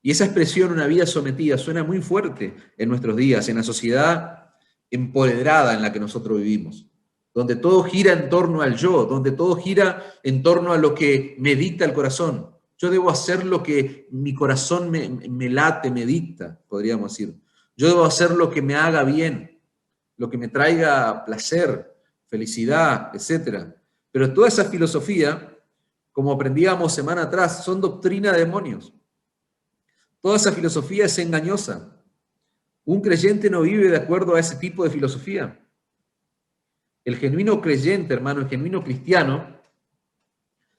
Y esa expresión, una vida sometida, suena muy fuerte en nuestros días, en la sociedad empoderada en la que nosotros vivimos, donde todo gira en torno al yo, donde todo gira en torno a lo que me dicta el corazón. Yo debo hacer lo que mi corazón me late, me dicta, podríamos decir. Yo debo hacer lo que me haga bien, lo que me traiga placer, felicidad, etc. Pero toda esa filosofía, como aprendíamos semana atrás, son doctrina de demonios. Toda esa filosofía es engañosa. Un creyente no vive de acuerdo a ese tipo de filosofía. El genuino creyente, hermano, el genuino cristiano,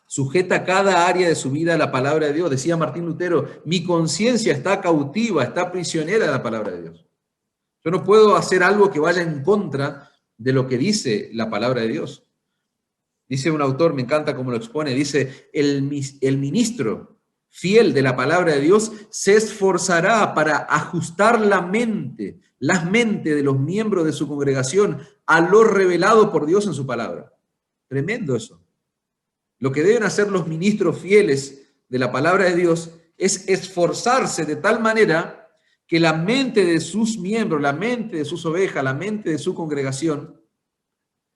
sujeta cada área de su vida a la palabra de Dios. Decía Martín Lutero, mi conciencia está cautiva, está prisionera de la palabra de Dios. Yo no puedo hacer algo que vaya en contra de lo que dice la palabra de Dios. Dice un autor, me encanta cómo lo expone, dice, el ministro fiel de la palabra de Dios se esforzará para ajustar las mentes de los miembros de su congregación a lo revelado por Dios en su palabra. Tremendo eso. Lo que deben hacer los ministros fieles de la palabra de Dios es esforzarse de tal manera que la mente de sus miembros, la mente de sus ovejas, la mente de su congregación,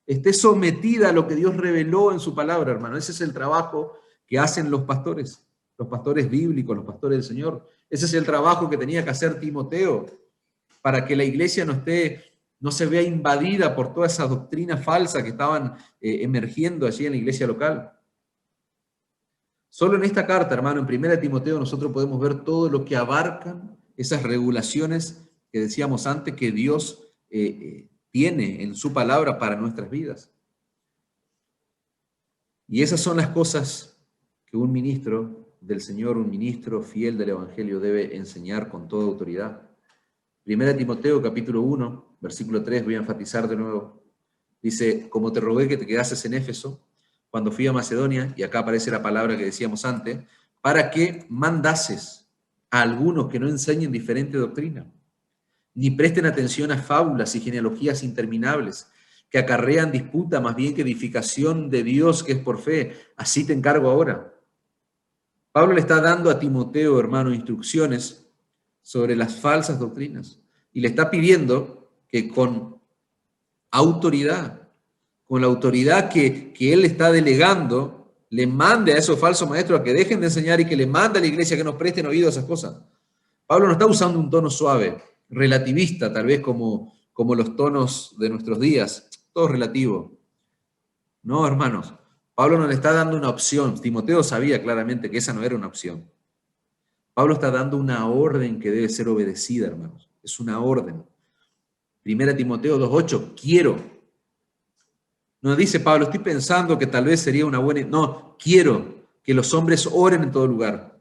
esté sometida a lo que Dios reveló en su palabra, hermano. Ese es el trabajo que hacen los pastores bíblicos, los pastores del Señor. Ese es el trabajo que tenía que hacer Timoteo para que la iglesia no esté no se vea invadida por todas esas doctrinas falsas que estaban emergiendo allí en la iglesia local. Solo en esta carta, hermano, en 1 Timoteo, nosotros podemos ver todo lo que abarcan esas regulaciones que decíamos antes que Dios tiene en su palabra para nuestras vidas. Y esas son las cosas que un ministro del Señor, un ministro fiel del Evangelio debe enseñar con toda autoridad. 1 Timoteo capítulo 1, versículo 3, voy a enfatizar de nuevo. Dice, como te rogué que te quedases en Éfeso, cuando fui a Macedonia, y acá aparece la palabra que decíamos antes, para que mandases a algunos que no enseñen diferente doctrina, ni presten atención a fábulas y genealogías interminables, que acarrean disputa más bien que edificación de Dios que es por fe. Así te encargo ahora. Pablo le está dando a Timoteo, hermano, instrucciones sobre las falsas doctrinas, y le está pidiendo que con autoridad, con la autoridad que él está delegando, le mande a esos falsos maestros a que dejen de enseñar y que le mande a la iglesia que nos presten oído a esas cosas. Pablo no está usando un tono suave, relativista, tal vez como los tonos de nuestros días, todo relativo. No, hermanos, Pablo no le está dando una opción. Timoteo sabía claramente que esa no era una opción. Pablo está dando una orden que debe ser obedecida, hermanos. Es una orden. 1 Timoteo 2:8, quiero. No dice Pablo, estoy pensando que tal vez sería una buena... No, quiero que los hombres oren en todo lugar,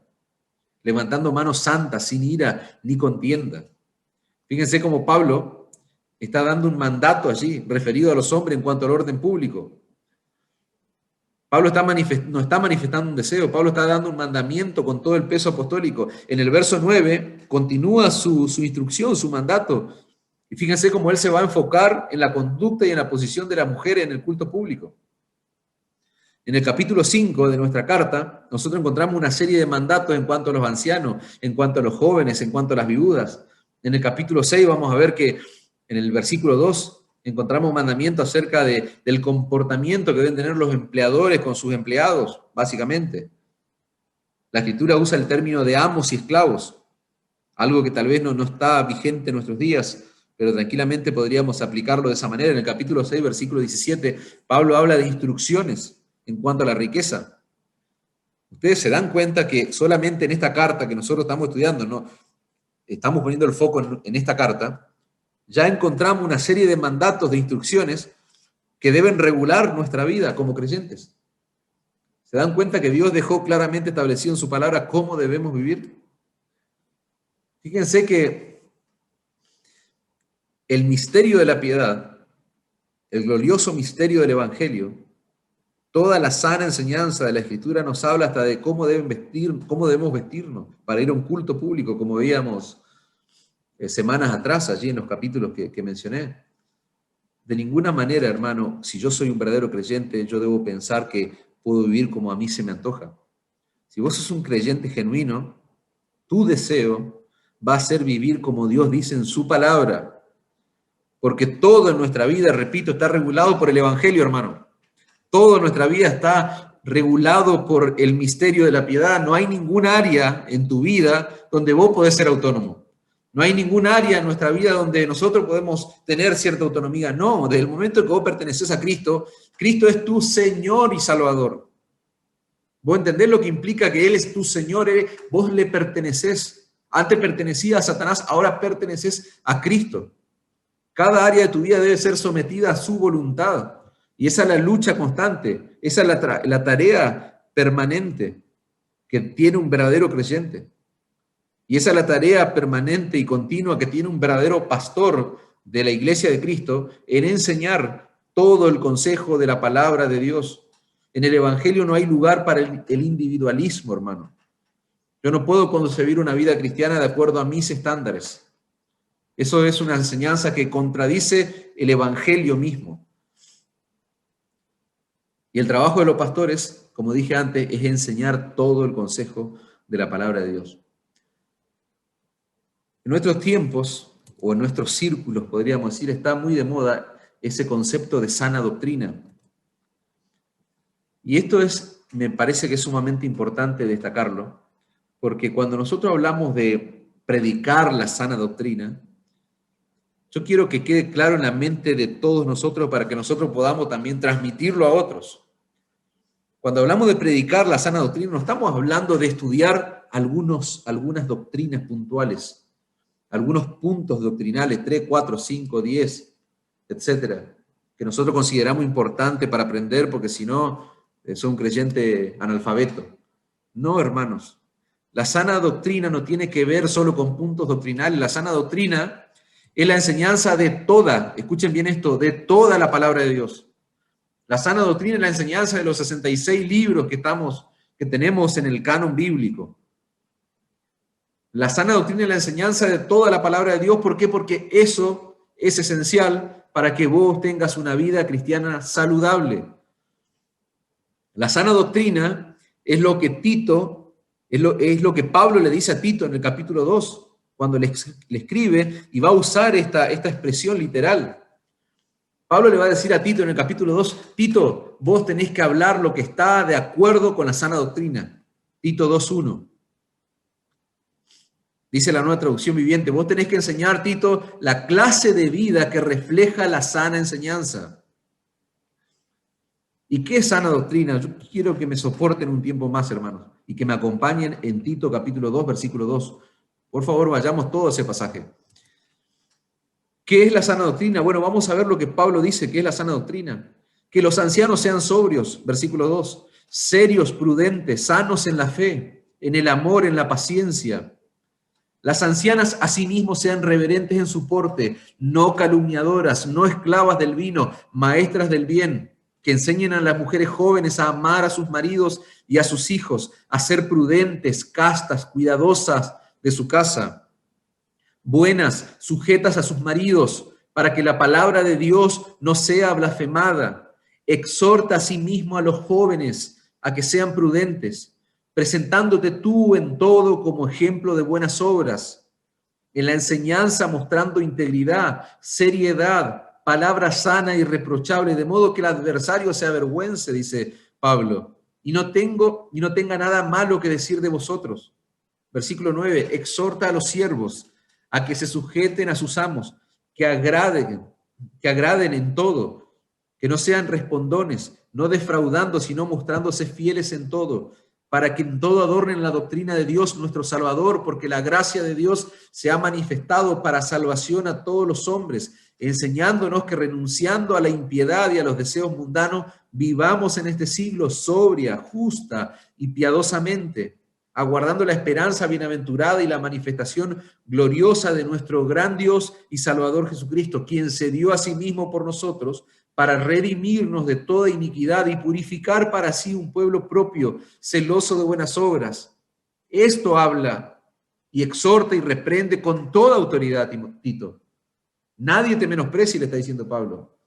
levantando manos santas, sin ira ni contienda. Fíjense cómo Pablo está dando un mandato allí, referido a los hombres en cuanto al orden público. Pablo no está manifestando un deseo, Pablo está dando un mandamiento con todo el peso apostólico. En el verso 9 continúa su instrucción, su mandato. Y fíjense cómo él se va a enfocar en la conducta y en la posición de la mujer en el culto público. En el capítulo 5 de nuestra carta, nosotros encontramos una serie de mandatos en cuanto a los ancianos, en cuanto a los jóvenes, en cuanto a las viudas. En el capítulo 6 vamos a ver que en el versículo 2 encontramos un mandamiento acerca del comportamiento que deben tener los empleadores con sus empleados, básicamente. La Escritura usa el término de amos y esclavos, algo que tal vez no está vigente en nuestros días, pero tranquilamente podríamos aplicarlo de esa manera. En el capítulo 6, versículo 17, Pablo habla de instrucciones en cuanto a la riqueza. Ustedes se dan cuenta que solamente en esta carta que nosotros estamos estudiando, no estamos poniendo el foco en esta carta, ya encontramos una serie de mandatos, de instrucciones que deben regular nuestra vida como creyentes. ¿Se dan cuenta que Dios dejó claramente establecido en su palabra cómo debemos vivir? Fíjense que el misterio de la piedad, el glorioso misterio del Evangelio, toda la sana enseñanza de la Escritura nos habla hasta de cómo debemos vestirnos para ir a un culto público, como veíamos semanas atrás, allí en los capítulos que mencioné. De ninguna manera, hermano, si yo soy un verdadero creyente, yo debo pensar que puedo vivir como a mí se me antoja. Si vos sos un creyente genuino, tu deseo va a ser vivir como Dios dice en su palabra. Porque todo en nuestra vida, repito, está regulado por el Evangelio, hermano. Todo en nuestra vida está regulado por el misterio de la piedad. No hay ningún área en tu vida donde vos podés ser autónomo. No hay ningún área en nuestra vida donde nosotros podemos tener cierta autonomía. No, desde el momento en que vos perteneces a Cristo, Cristo es tu Señor y Salvador. Vos entendés lo que implica que Él es tu Señor, vos le pertenecés. Antes pertenecías a Satanás, ahora perteneces a Cristo. Cada área de tu vida debe ser sometida a su voluntad. Y esa es la lucha constante, esa es la tarea permanente que tiene un verdadero creyente. Y esa es la tarea permanente y continua que tiene un verdadero pastor de la iglesia de Cristo en enseñar todo el consejo de la palabra de Dios. En el Evangelio no hay lugar para el individualismo, hermano. Yo no puedo concebir una vida cristiana de acuerdo a mis estándares. Eso es una enseñanza que contradice el Evangelio mismo. Y el trabajo de los pastores, como dije antes, es enseñar todo el consejo de la palabra de Dios. En nuestros tiempos, o en nuestros círculos, podríamos decir, está muy de moda ese concepto de sana doctrina. Y esto me parece que es sumamente importante destacarlo, porque cuando nosotros hablamos de predicar la sana doctrina, Yo quiero que quede claro en la mente de todos nosotros para que nosotros podamos también transmitirlo a otros. Cuando hablamos de predicar la sana doctrina, no estamos hablando de estudiar algunas doctrinas puntuales, algunos puntos doctrinales, 3, 4, 5, 10, etcétera, que nosotros consideramos importante para aprender, porque si no, soy un creyente analfabeto. No, hermanos. La sana doctrina no tiene que ver solo con puntos doctrinales. La sana doctrina es la enseñanza de toda, escuchen bien esto, de toda la palabra de Dios. La sana doctrina es la enseñanza de los 66 libros que tenemos en el canon bíblico. La sana doctrina es la enseñanza de toda la palabra de Dios. ¿Por qué? Porque eso es esencial para que vos tengas una vida cristiana saludable. La sana doctrina es lo que es lo que Pablo le dice a Tito en el capítulo 2, cuando le escribe, y va a usar esta expresión literal. Pablo le va a decir a Tito en el capítulo 2, Tito, vos tenés que hablar lo que está de acuerdo con la sana doctrina. Tito 2:1. Dice la Nueva Traducción Viviente, vos tenés que enseñar, Tito, la clase de vida que refleja la sana enseñanza. ¿Y qué es sana doctrina? Yo quiero que me soporten un tiempo más, hermanos, y que me acompañen en Tito capítulo 2, versículo 2. Por favor, vayamos todo ese pasaje. ¿Qué es la sana doctrina? Bueno, vamos a ver lo que Pablo dice que es la sana doctrina. Que los ancianos sean sobrios, versículo 2, serios, prudentes, sanos en la fe, en el amor, en la paciencia. Las ancianas asimismo sean reverentes en su porte, no calumniadoras, no esclavas del vino, maestras del bien, que enseñen a las mujeres jóvenes a amar a sus maridos y a sus hijos, a ser prudentes, castas, cuidadosas de su casa, buenas, sujetas a sus maridos, para que la palabra de Dios no sea blasfemada. Exhorta asimismo a los jóvenes a que sean prudentes, presentándote tú en todo como ejemplo de buenas obras, en la enseñanza mostrando integridad, seriedad, palabra sana y irreprochable, de modo que el adversario se avergüence, dice Pablo, y no tenga nada malo que decir de vosotros. Versículo 9, exhorta a los siervos a que se sujeten a sus amos, que agraden en todo, que no sean respondones, no defraudando, sino mostrándose fieles en todo, para que en todo adornen la doctrina de Dios nuestro Salvador, porque la gracia de Dios se ha manifestado para salvación a todos los hombres, enseñándonos que renunciando a la impiedad y a los deseos mundanos, vivamos en este siglo sobria, justa y piadosamente, aguardando la esperanza bienaventurada y la manifestación gloriosa de nuestro gran Dios y Salvador Jesucristo, quien se dio a sí mismo por nosotros para redimirnos de toda iniquidad y purificar para sí un pueblo propio, celoso de buenas obras. Esto habla y exhorta y reprende con toda autoridad, Tito. Nadie te menosprecie, le está diciendo Pablo.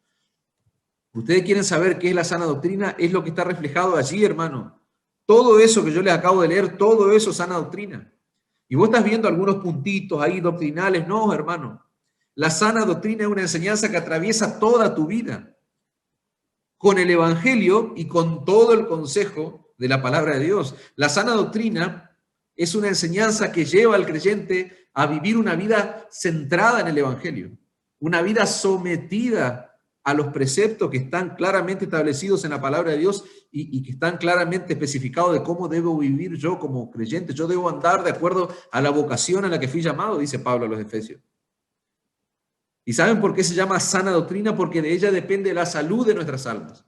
Ustedes quieren saber qué es la sana doctrina, es lo que está reflejado allí, hermano. Todo eso que yo les acabo de leer, todo eso es sana doctrina. Y vos estás viendo algunos puntitos ahí doctrinales. No, hermano. La sana doctrina es una enseñanza que atraviesa toda tu vida, con el Evangelio y con todo el consejo de la palabra de Dios. La sana doctrina es una enseñanza que lleva al creyente a vivir una vida centrada en el Evangelio, una vida sometida a los preceptos que están claramente establecidos en la palabra de Dios y que están claramente especificados de cómo debo vivir yo como creyente. Yo debo andar de acuerdo a la vocación a la que fui llamado, dice Pablo a los Efesios. ¿Y saben por qué se llama sana doctrina? Porque de ella depende la salud de nuestras almas.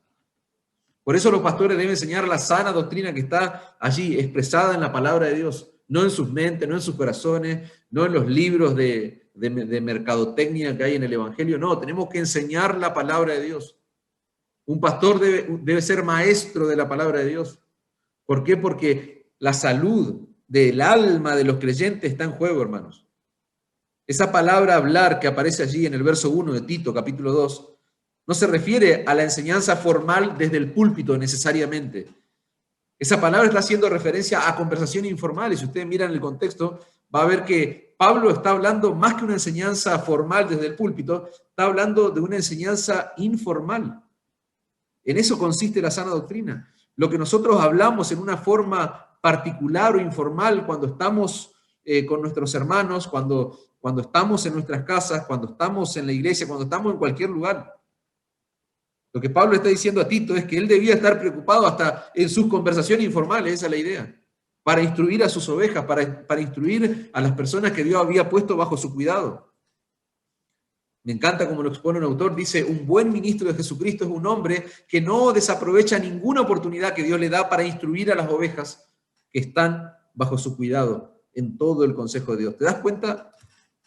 Por eso los pastores deben enseñar la sana doctrina que está allí expresada en la palabra de Dios, no en sus mentes, no en sus corazones, no en los libros de mercadotecnia que hay en el Evangelio. No, tenemos que enseñar la palabra de Dios. Un pastor debe ser maestro de la palabra de Dios. ¿Por qué? Porque la salud del alma de los creyentes está en juego, hermanos. Esa palabra hablar que aparece allí en el verso 1 de Tito, capítulo 2, no se refiere a la enseñanza formal desde el púlpito necesariamente. Esa palabra está haciendo referencia a conversaciones informales. Si ustedes miran el contexto, va a ver que Pablo está hablando más que una enseñanza formal desde el púlpito, está hablando de una enseñanza informal. En eso consiste la sana doctrina. Lo que nosotros hablamos en una forma particular o informal cuando estamos con nuestros hermanos, cuando cuando estamos en nuestras casas, cuando estamos en la iglesia, cuando estamos en cualquier lugar. Lo que Pablo está diciendo a Tito es que él debía estar preocupado hasta en sus conversaciones informales, esa es la idea, para instruir a sus ovejas, para instruir a las personas que Dios había puesto bajo su cuidado. Me encanta como lo expone un autor, dice, un buen ministro de Jesucristo es un hombre que no desaprovecha ninguna oportunidad que Dios le da para instruir a las ovejas que están bajo su cuidado en todo el consejo de Dios. ¿Te das cuenta?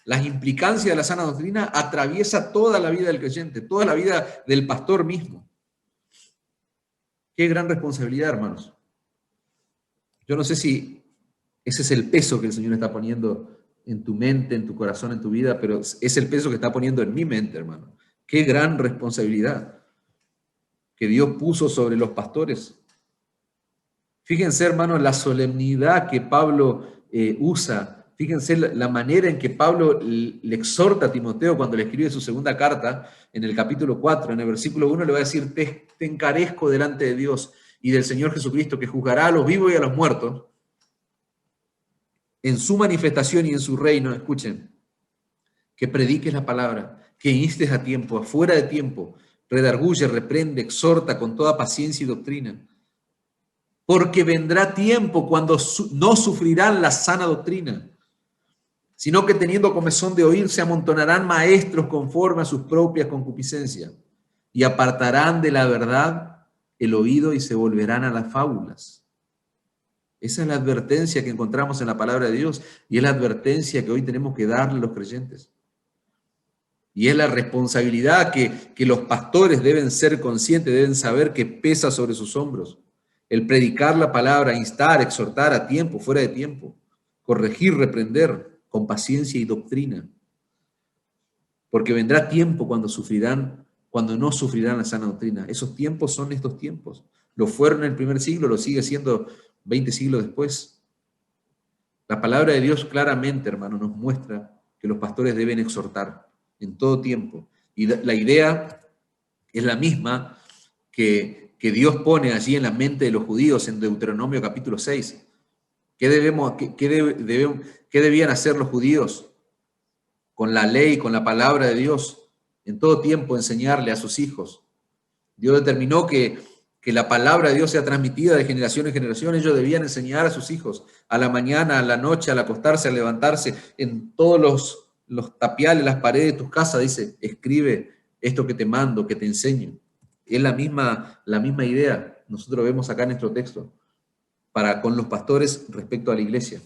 Las implicancias de la sana doctrina atraviesa toda la vida del creyente, toda la vida del pastor mismo. Qué gran responsabilidad, hermanos. Yo no sé si ese es el peso que el Señor está poniendo en tu mente, en tu corazón, en tu vida, pero es el peso que está poniendo en mi mente, hermano. Qué gran responsabilidad que Dios puso sobre los pastores. Fíjense, hermanos, la solemnidad que Pablo usa. Fíjense la manera en que Pablo le exhorta a Timoteo cuando le escribe su segunda carta, en el capítulo 4, en el versículo 1, le va a decir, te encarezco delante de Dios y del Señor Jesucristo, que juzgará a los vivos y a los muertos, en su manifestación y en su reino. Escuchen, que prediques la palabra, que instes a tiempo, afuera de tiempo, redarguye, reprende, exhorta con toda paciencia y doctrina. Porque vendrá tiempo cuando no sufrirán la sana doctrina, sino que teniendo comezón de oír, se amontonarán maestros conforme a sus propias concupiscencias, y apartarán de la verdad el oído y se volverán a las fábulas. Esa es la advertencia que encontramos en la palabra de Dios, y es la advertencia que hoy tenemos que darle a los creyentes. Y es la responsabilidad que los pastores deben ser conscientes, deben saber que pesa sobre sus hombros. El predicar la palabra, instar, exhortar a tiempo, fuera de tiempo, corregir, reprender con paciencia y doctrina. Porque vendrá tiempo cuando no sufrirán la sana doctrina. Esos tiempos son estos tiempos. Lo fueron en el primer siglo, lo sigue siendo 20 siglos después. La palabra de Dios claramente, hermano, nos muestra que los pastores deben exhortar en todo tiempo. Y la idea es la misma que Dios pone allí en la mente de los judíos en Deuteronomio capítulo 6. ¿Qué debían hacer los judíos con la ley, con la palabra de Dios? En todo tiempo enseñarle a sus hijos. Dios determinó que la palabra de Dios sea transmitida de generación en generación. Ellos debían enseñar a sus hijos a la mañana, a la noche, al acostarse, al levantarse, en todos los tapiales, las paredes de tus casas, dice, escribe esto que te mando, que te enseño. Es la misma idea. Nosotros vemos acá en nuestro texto con los pastores respecto a la iglesia.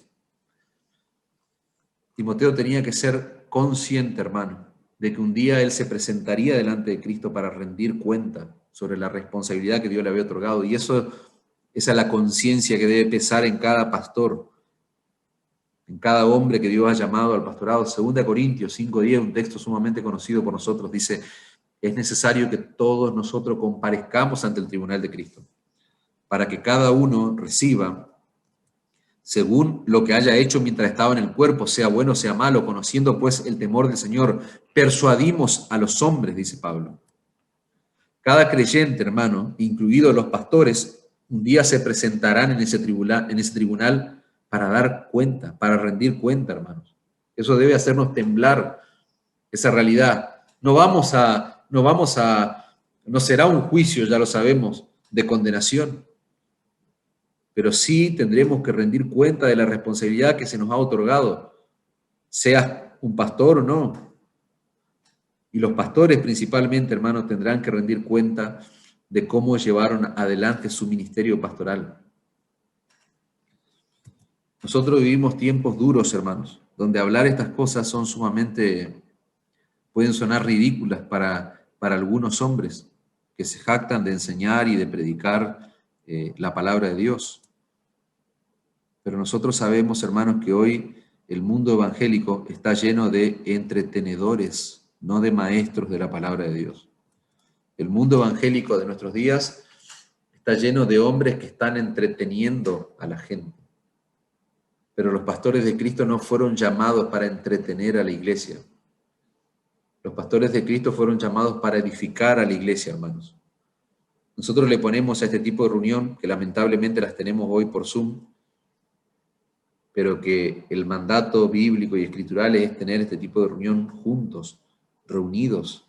Timoteo tenía que ser consciente, hermano, de que un día él se presentaría delante de Cristo para rendir cuenta sobre la responsabilidad que Dios le había otorgado. Y esa es la conciencia que debe pesar en cada pastor, en cada hombre que Dios ha llamado al pastorado. 2 Corintios 5:10, un texto sumamente conocido por nosotros, dice, es necesario que todos nosotros comparezcamos ante el tribunal de Cristo, para que cada uno reciba según lo que haya hecho mientras estaba en el cuerpo, sea bueno o sea malo, conociendo pues el temor del Señor, persuadimos a los hombres, dice Pablo. Cada creyente, hermano, incluidos los pastores, un día se presentarán en ese tribunal para dar cuenta, para rendir cuenta, hermanos. Eso debe hacernos temblar, esa realidad. No será un juicio, ya lo sabemos, de condenación, pero sí tendremos que rendir cuenta de la responsabilidad que se nos ha otorgado, seas un pastor o no. Y los pastores principalmente, hermanos, tendrán que rendir cuenta de cómo llevaron adelante su ministerio pastoral. Nosotros vivimos tiempos duros, hermanos, donde hablar estas cosas pueden sonar ridículas para algunos hombres que se jactan de enseñar y de predicar la palabra de Dios. Pero nosotros sabemos, hermanos, que hoy el mundo evangélico está lleno de entretenedores, no de maestros de la palabra de Dios. El mundo evangélico de nuestros días está lleno de hombres que están entreteniendo a la gente. Pero los pastores de Cristo no fueron llamados para entretener a la iglesia. Los pastores de Cristo fueron llamados para edificar a la iglesia, hermanos. Nosotros le ponemos a este tipo de reunión, que lamentablemente las tenemos hoy por Zoom, pero que el mandato bíblico y escritural es tener este tipo de reunión juntos, reunidos.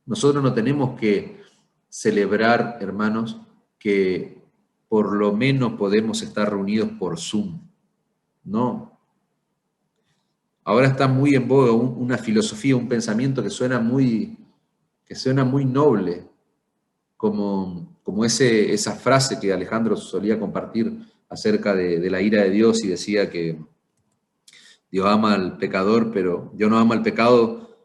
Nosotros no tenemos que celebrar, hermanos, que por lo menos podemos estar reunidos por Zoom. No. Ahora está muy en boga una filosofía, un pensamiento que suena muy noble, como esa frase que Alejandro solía compartir acerca de la ira de Dios y decía que Dios ama al pecador, pero Dios no ama al pecado,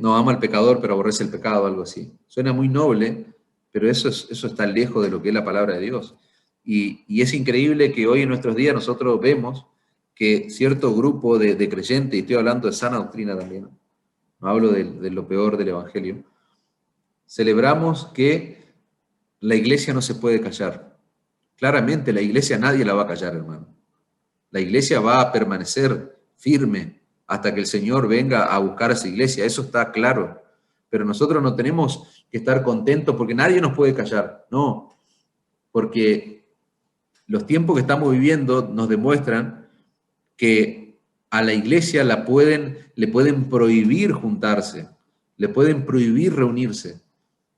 no ama al pecador, pero aborrece el pecado, algo así. Suena muy noble, pero eso está lejos de lo que es la palabra de Dios. Y es increíble que hoy en nuestros días nosotros vemos que cierto grupo de creyentes, y estoy hablando de sana doctrina también, no hablo de lo peor del Evangelio, celebramos que la iglesia no se puede callar. Claramente la iglesia nadie la va a callar, hermano. La iglesia va a permanecer firme hasta que el Señor venga a buscar a su iglesia, eso está claro. Pero nosotros no tenemos que estar contentos porque nadie nos puede callar, no, porque los tiempos que estamos viviendo nos demuestran que a la iglesia le pueden prohibir juntarse, le pueden prohibir reunirse.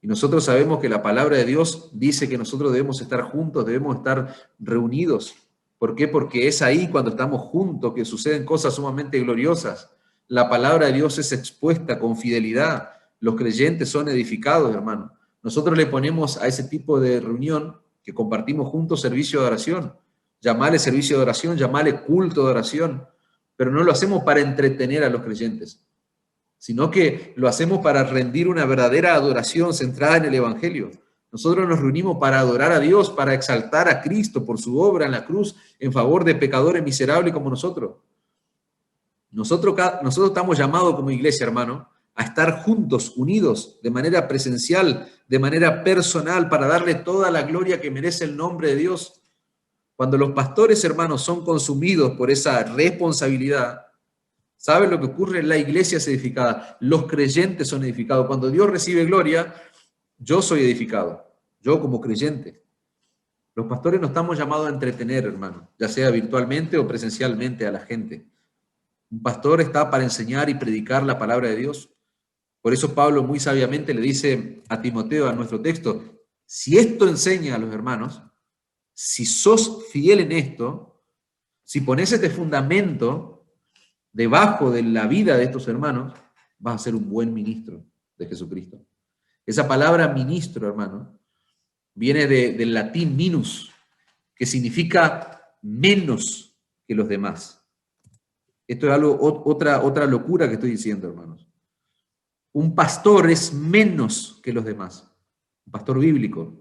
Y nosotros sabemos que la palabra de Dios dice que nosotros debemos estar juntos, debemos estar reunidos. ¿Por qué? Porque es ahí cuando estamos juntos que suceden cosas sumamente gloriosas. La palabra de Dios es expuesta con fidelidad. Los creyentes son edificados, hermano. Nosotros le ponemos a ese tipo de reunión que compartimos juntos servicio de oración. Llamale servicio de oración, llamale culto de oración, pero no lo hacemos para entretener a los creyentes, sino que lo hacemos para rendir una verdadera adoración centrada en el Evangelio. Nosotros nos reunimos para adorar a Dios, para exaltar a Cristo por su obra en la cruz en favor de pecadores miserables como nosotros. Nosotros estamos llamados como iglesia, hermano, a estar juntos, unidos, de manera presencial, de manera personal, para darle toda la gloria que merece el nombre de Dios. Cuando los pastores, hermanos, son consumidos por esa responsabilidad, ¿saben lo que ocurre? La iglesia es edificada, los creyentes son edificados. Cuando Dios recibe gloria, yo soy edificado, yo como creyente. Los pastores no estamos llamados a entretener, hermano, ya sea virtualmente o presencialmente a la gente. Un pastor está para enseñar y predicar la palabra de Dios. Por eso Pablo muy sabiamente le dice a Timoteo, a nuestro texto, si esto enseña a los hermanos, si sos fiel en esto, si pones este fundamento debajo de la vida de estos hermanos, vas a ser un buen ministro de Jesucristo. Esa palabra ministro, hermano, viene del latín minus, que significa menos que los demás. Esto es otra locura que estoy diciendo, hermanos. Un pastor es menos que los demás, un pastor bíblico.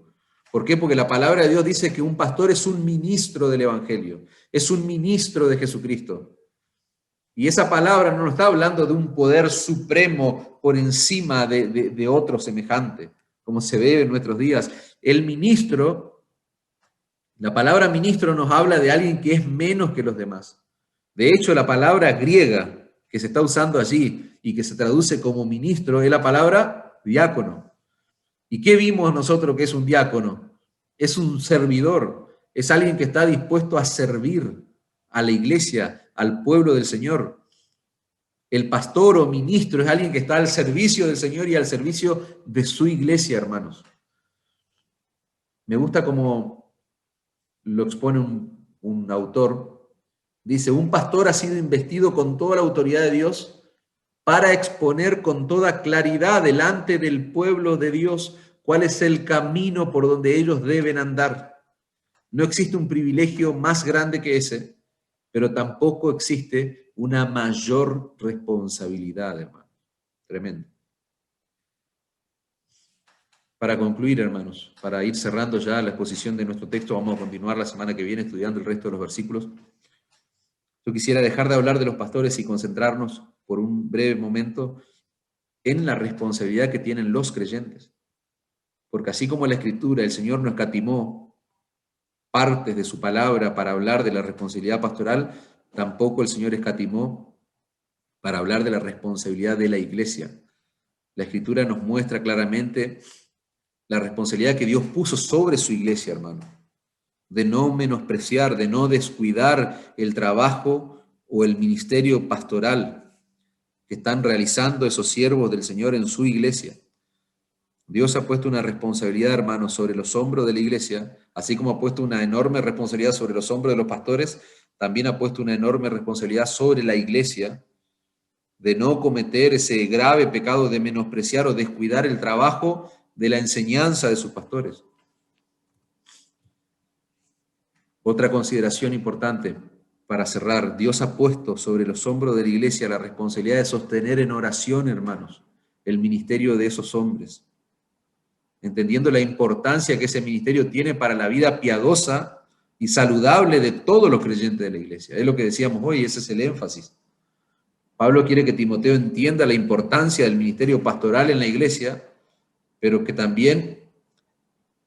¿Por qué? Porque la palabra de Dios dice que un pastor es un ministro del Evangelio, es un ministro de Jesucristo. Y esa palabra no nos está hablando de un poder supremo por encima de otro semejante, como se ve en nuestros días. El ministro, la palabra ministro nos habla de alguien que es menos que los demás. De hecho, la palabra griega que se está usando allí y que se traduce como ministro es la palabra diácono. ¿Y qué vimos nosotros que es un diácono? Es un servidor, es alguien que está dispuesto a servir a la iglesia, al pueblo del Señor. El pastor o ministro es alguien que está al servicio del Señor y al servicio de su iglesia, hermanos. Me gusta cómo lo expone un autor. Dice, un pastor ha sido investido con toda la autoridad de Dios para exponer con toda claridad delante del pueblo de Dios cuál es el camino por donde ellos deben andar. No existe un privilegio más grande que ese, pero tampoco existe una mayor responsabilidad, hermano. Tremendo. Para concluir, hermanos, para ir cerrando ya la exposición de nuestro texto, vamos a continuar la semana que viene estudiando el resto de los versículos. Yo quisiera dejar de hablar de los pastores y concentrarnos por un breve momento en la responsabilidad que tienen los creyentes. Porque así como la Escritura, el Señor no escatimó partes de su palabra para hablar de la responsabilidad pastoral, tampoco el Señor escatimó para hablar de la responsabilidad de la iglesia. La Escritura nos muestra claramente la responsabilidad que Dios puso sobre su iglesia, hermano. de no menospreciar, de no descuidar el trabajo o el ministerio pastoral que están realizando esos siervos del Señor en su iglesia. Dios ha puesto una responsabilidad, hermanos, sobre los hombros de la iglesia, así como ha puesto una enorme responsabilidad sobre los hombros de los pastores, también ha puesto una enorme responsabilidad sobre la iglesia de no cometer ese grave pecado de menospreciar o descuidar el trabajo de la enseñanza de sus pastores. Otra consideración importante para cerrar: Dios ha puesto sobre los hombros de la iglesia la responsabilidad de sostener en oración, hermanos, el ministerio de esos hombres, entendiendo la importancia que ese ministerio tiene para la vida piadosa y saludable de todos los creyentes de la iglesia. Es lo que decíamos hoy, ese es el énfasis. Pablo quiere que Timoteo entienda la importancia del ministerio pastoral en la iglesia, pero que también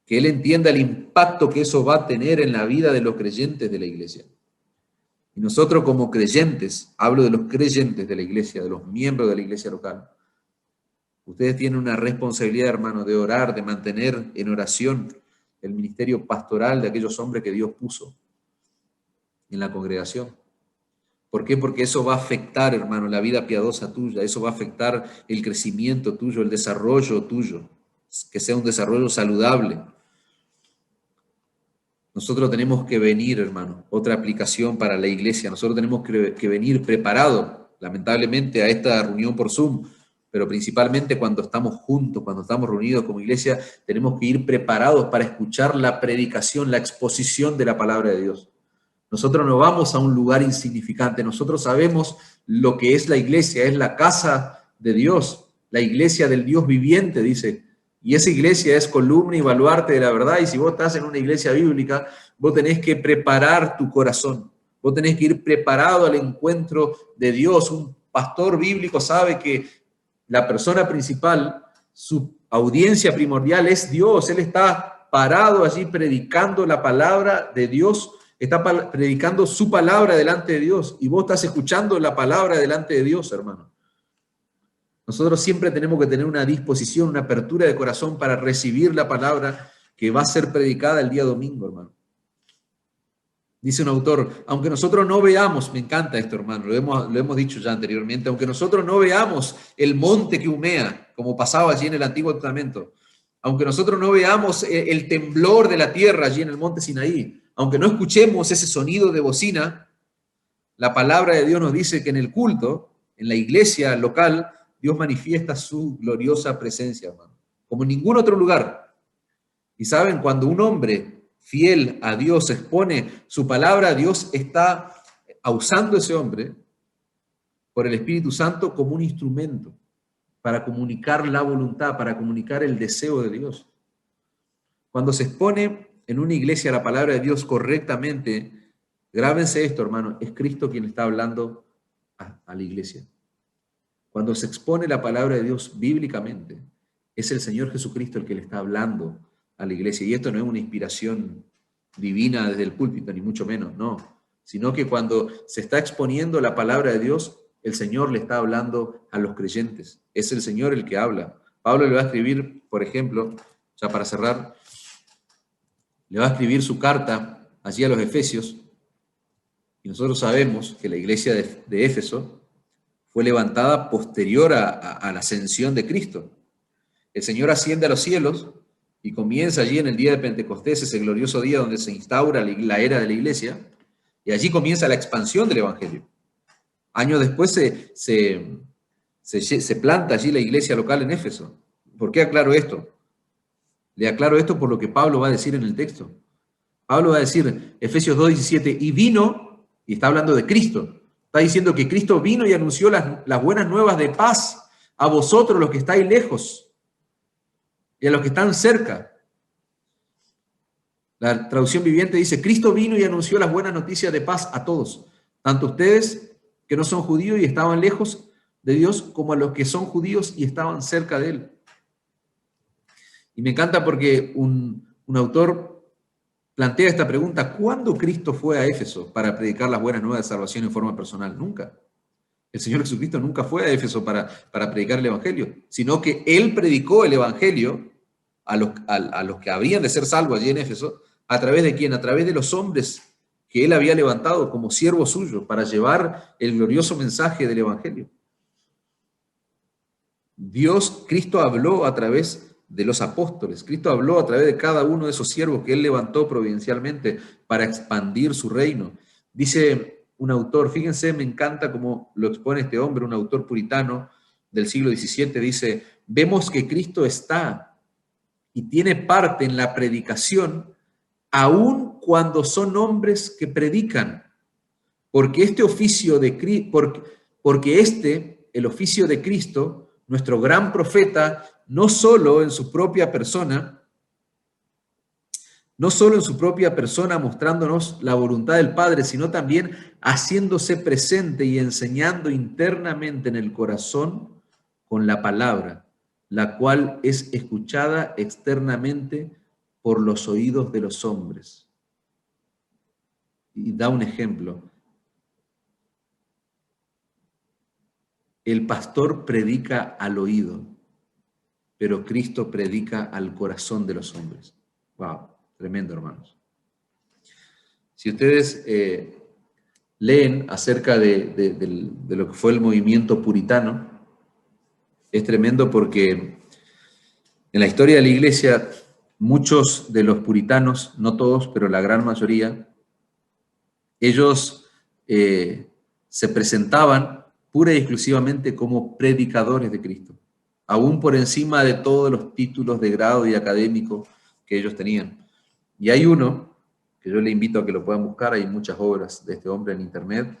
que él entienda el impacto que eso va a tener en la vida de los creyentes de la iglesia. Y nosotros como creyentes, hablo de los creyentes de la iglesia, de los miembros de la iglesia local, ustedes tienen una responsabilidad, hermano, de orar, de mantener en oración el ministerio pastoral de aquellos hombres que Dios puso en la congregación. ¿Por qué? Porque eso va a afectar, hermano, la vida piadosa tuya, eso va a afectar el crecimiento tuyo, el desarrollo tuyo, que sea un desarrollo saludable. Nosotros tenemos que venir, hermano, otra aplicación para la iglesia, nosotros tenemos que venir preparados, lamentablemente, a esta reunión por Zoom, pero principalmente cuando estamos juntos, cuando estamos reunidos como iglesia, tenemos que ir preparados para escuchar la predicación, la exposición de la palabra de Dios. Nosotros no vamos a un lugar insignificante, nosotros sabemos lo que es la iglesia, es la casa de Dios, la iglesia del Dios viviente, dice. Y esa iglesia es columna y baluarte de la verdad, y si vos estás en una iglesia bíblica, vos tenés que preparar tu corazón, vos tenés que ir preparado al encuentro de Dios. Un pastor bíblico sabe que la persona principal, su audiencia primordial es Dios. Él está parado allí predicando la palabra de Dios, está predicando su palabra delante de Dios, y vos estás escuchando la palabra delante de Dios, hermano. Nosotros siempre tenemos que tener una disposición, una apertura de corazón para recibir la palabra que va a ser predicada el día domingo, hermano. Dice un autor, aunque nosotros no veamos, me encanta esto, hermano, lo hemos dicho ya anteriormente, aunque nosotros no veamos el monte que humea, como pasaba allí en el Antiguo Testamento, aunque nosotros no veamos el temblor de la tierra allí en el monte Sinaí, aunque no escuchemos ese sonido de bocina, la palabra de Dios nos dice que en el culto, en la iglesia local, Dios manifiesta su gloriosa presencia, hermano, como en ningún otro lugar. Y saben, cuando un hombre fiel a Dios expone su palabra, Dios está usando a ese hombre por el Espíritu Santo como un instrumento para comunicar la voluntad, para comunicar el deseo de Dios. Cuando se expone en una iglesia la palabra de Dios correctamente, grábense esto, hermano, es Cristo quien está hablando a la iglesia. Cuando se expone la palabra de Dios bíblicamente, es el Señor Jesucristo el que le está hablando a la iglesia. Y esto no es una inspiración divina desde el púlpito, ni mucho menos, no. Sino que cuando se está exponiendo la palabra de Dios, el Señor le está hablando a los creyentes. Es el Señor el que habla. Pablo le va a escribir, por ejemplo, ya para cerrar, le va a escribir su carta allí a los Efesios, y nosotros sabemos que la iglesia de Éfeso fue levantada posterior a la ascensión de Cristo. El Señor asciende a los cielos y comienza allí en el día de Pentecostés, ese glorioso día donde se instaura la era de la iglesia, y allí comienza la expansión del Evangelio. Años después se planta allí la iglesia local en Éfeso. ¿Por qué aclaro esto? Le aclaro esto por lo que Pablo va a decir en el texto. Pablo va a decir, Efesios 2:17, y vino, y está hablando de Cristo, está diciendo que Cristo vino y anunció las buenas nuevas de paz a vosotros los que estáis lejos y a los que están cerca. La traducción viviente dice, Cristo vino y anunció las buenas noticias de paz a todos, tanto ustedes que no son judíos y estaban lejos de Dios, como a los que son judíos y estaban cerca de Él. Y me encanta porque un autor plantea esta pregunta, ¿cuándo Cristo fue a Éfeso para predicar las buenas nuevas de salvación en forma personal? Nunca. El Señor Jesucristo nunca fue a Éfeso para predicar el Evangelio, sino que Él predicó el Evangelio a los que habían de ser salvos allí en Éfeso, ¿A través de quién? A través de los hombres que él había levantado como siervos suyos para llevar el glorioso mensaje del Evangelio. Cristo habló a través de los apóstoles, Cristo habló a través de cada uno de esos siervos que él levantó providencialmente para expandir su reino. Dice un autor, fíjense, me encanta cómo lo expone este hombre, un autor puritano del siglo XVII, dice, vemos que Cristo está y tiene parte en la predicación, aun cuando son hombres que predican, porque este oficio de el oficio de Cristo, nuestro gran profeta, no solo en su propia persona, mostrándonos la voluntad del Padre, sino también haciéndose presente y enseñando internamente en el corazón con la palabra, la cual es escuchada externamente por los oídos de los hombres. Y da un ejemplo. El pastor predica al oído, pero Cristo predica al corazón de los hombres. ¡Wow! Tremendo, hermanos. Si ustedes leen acerca de lo que fue el movimiento puritano, es tremendo porque en la historia de la iglesia, muchos de los puritanos, no todos, pero la gran mayoría, ellos se presentaban pura y exclusivamente como predicadores de Cristo, aún por encima de todos los títulos de grado y académico que ellos tenían. Y hay uno, que yo le invito a que lo puedan buscar, hay muchas obras de este hombre en internet,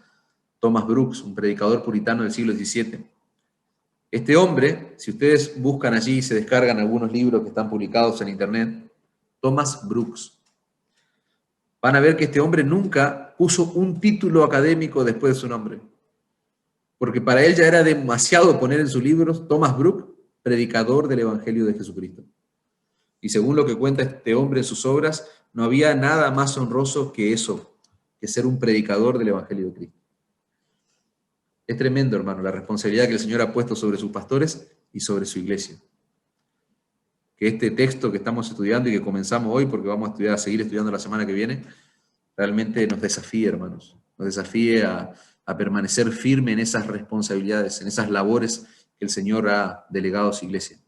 Thomas Brooks, un predicador puritano del siglo XVII. Este hombre, si ustedes buscan allí y se descargan algunos libros que están publicados en internet, Thomas Brooks, van a ver que este hombre nunca puso un título académico después de su nombre, porque para él ya era demasiado poner en sus libros Thomas Brooks, predicador del Evangelio de Jesucristo. Y según lo que cuenta este hombre en sus obras, no había nada más honroso que eso, que ser un predicador del Evangelio de Cristo. Es tremendo, hermano, la responsabilidad que el Señor ha puesto sobre sus pastores y sobre su iglesia. Que este texto que estamos estudiando y que comenzamos hoy, porque vamos a seguir estudiando la semana que viene, realmente nos desafíe, hermanos, nos desafíe a permanecer firme en esas responsabilidades, en esas labores que el Señor ha delegado a su iglesia.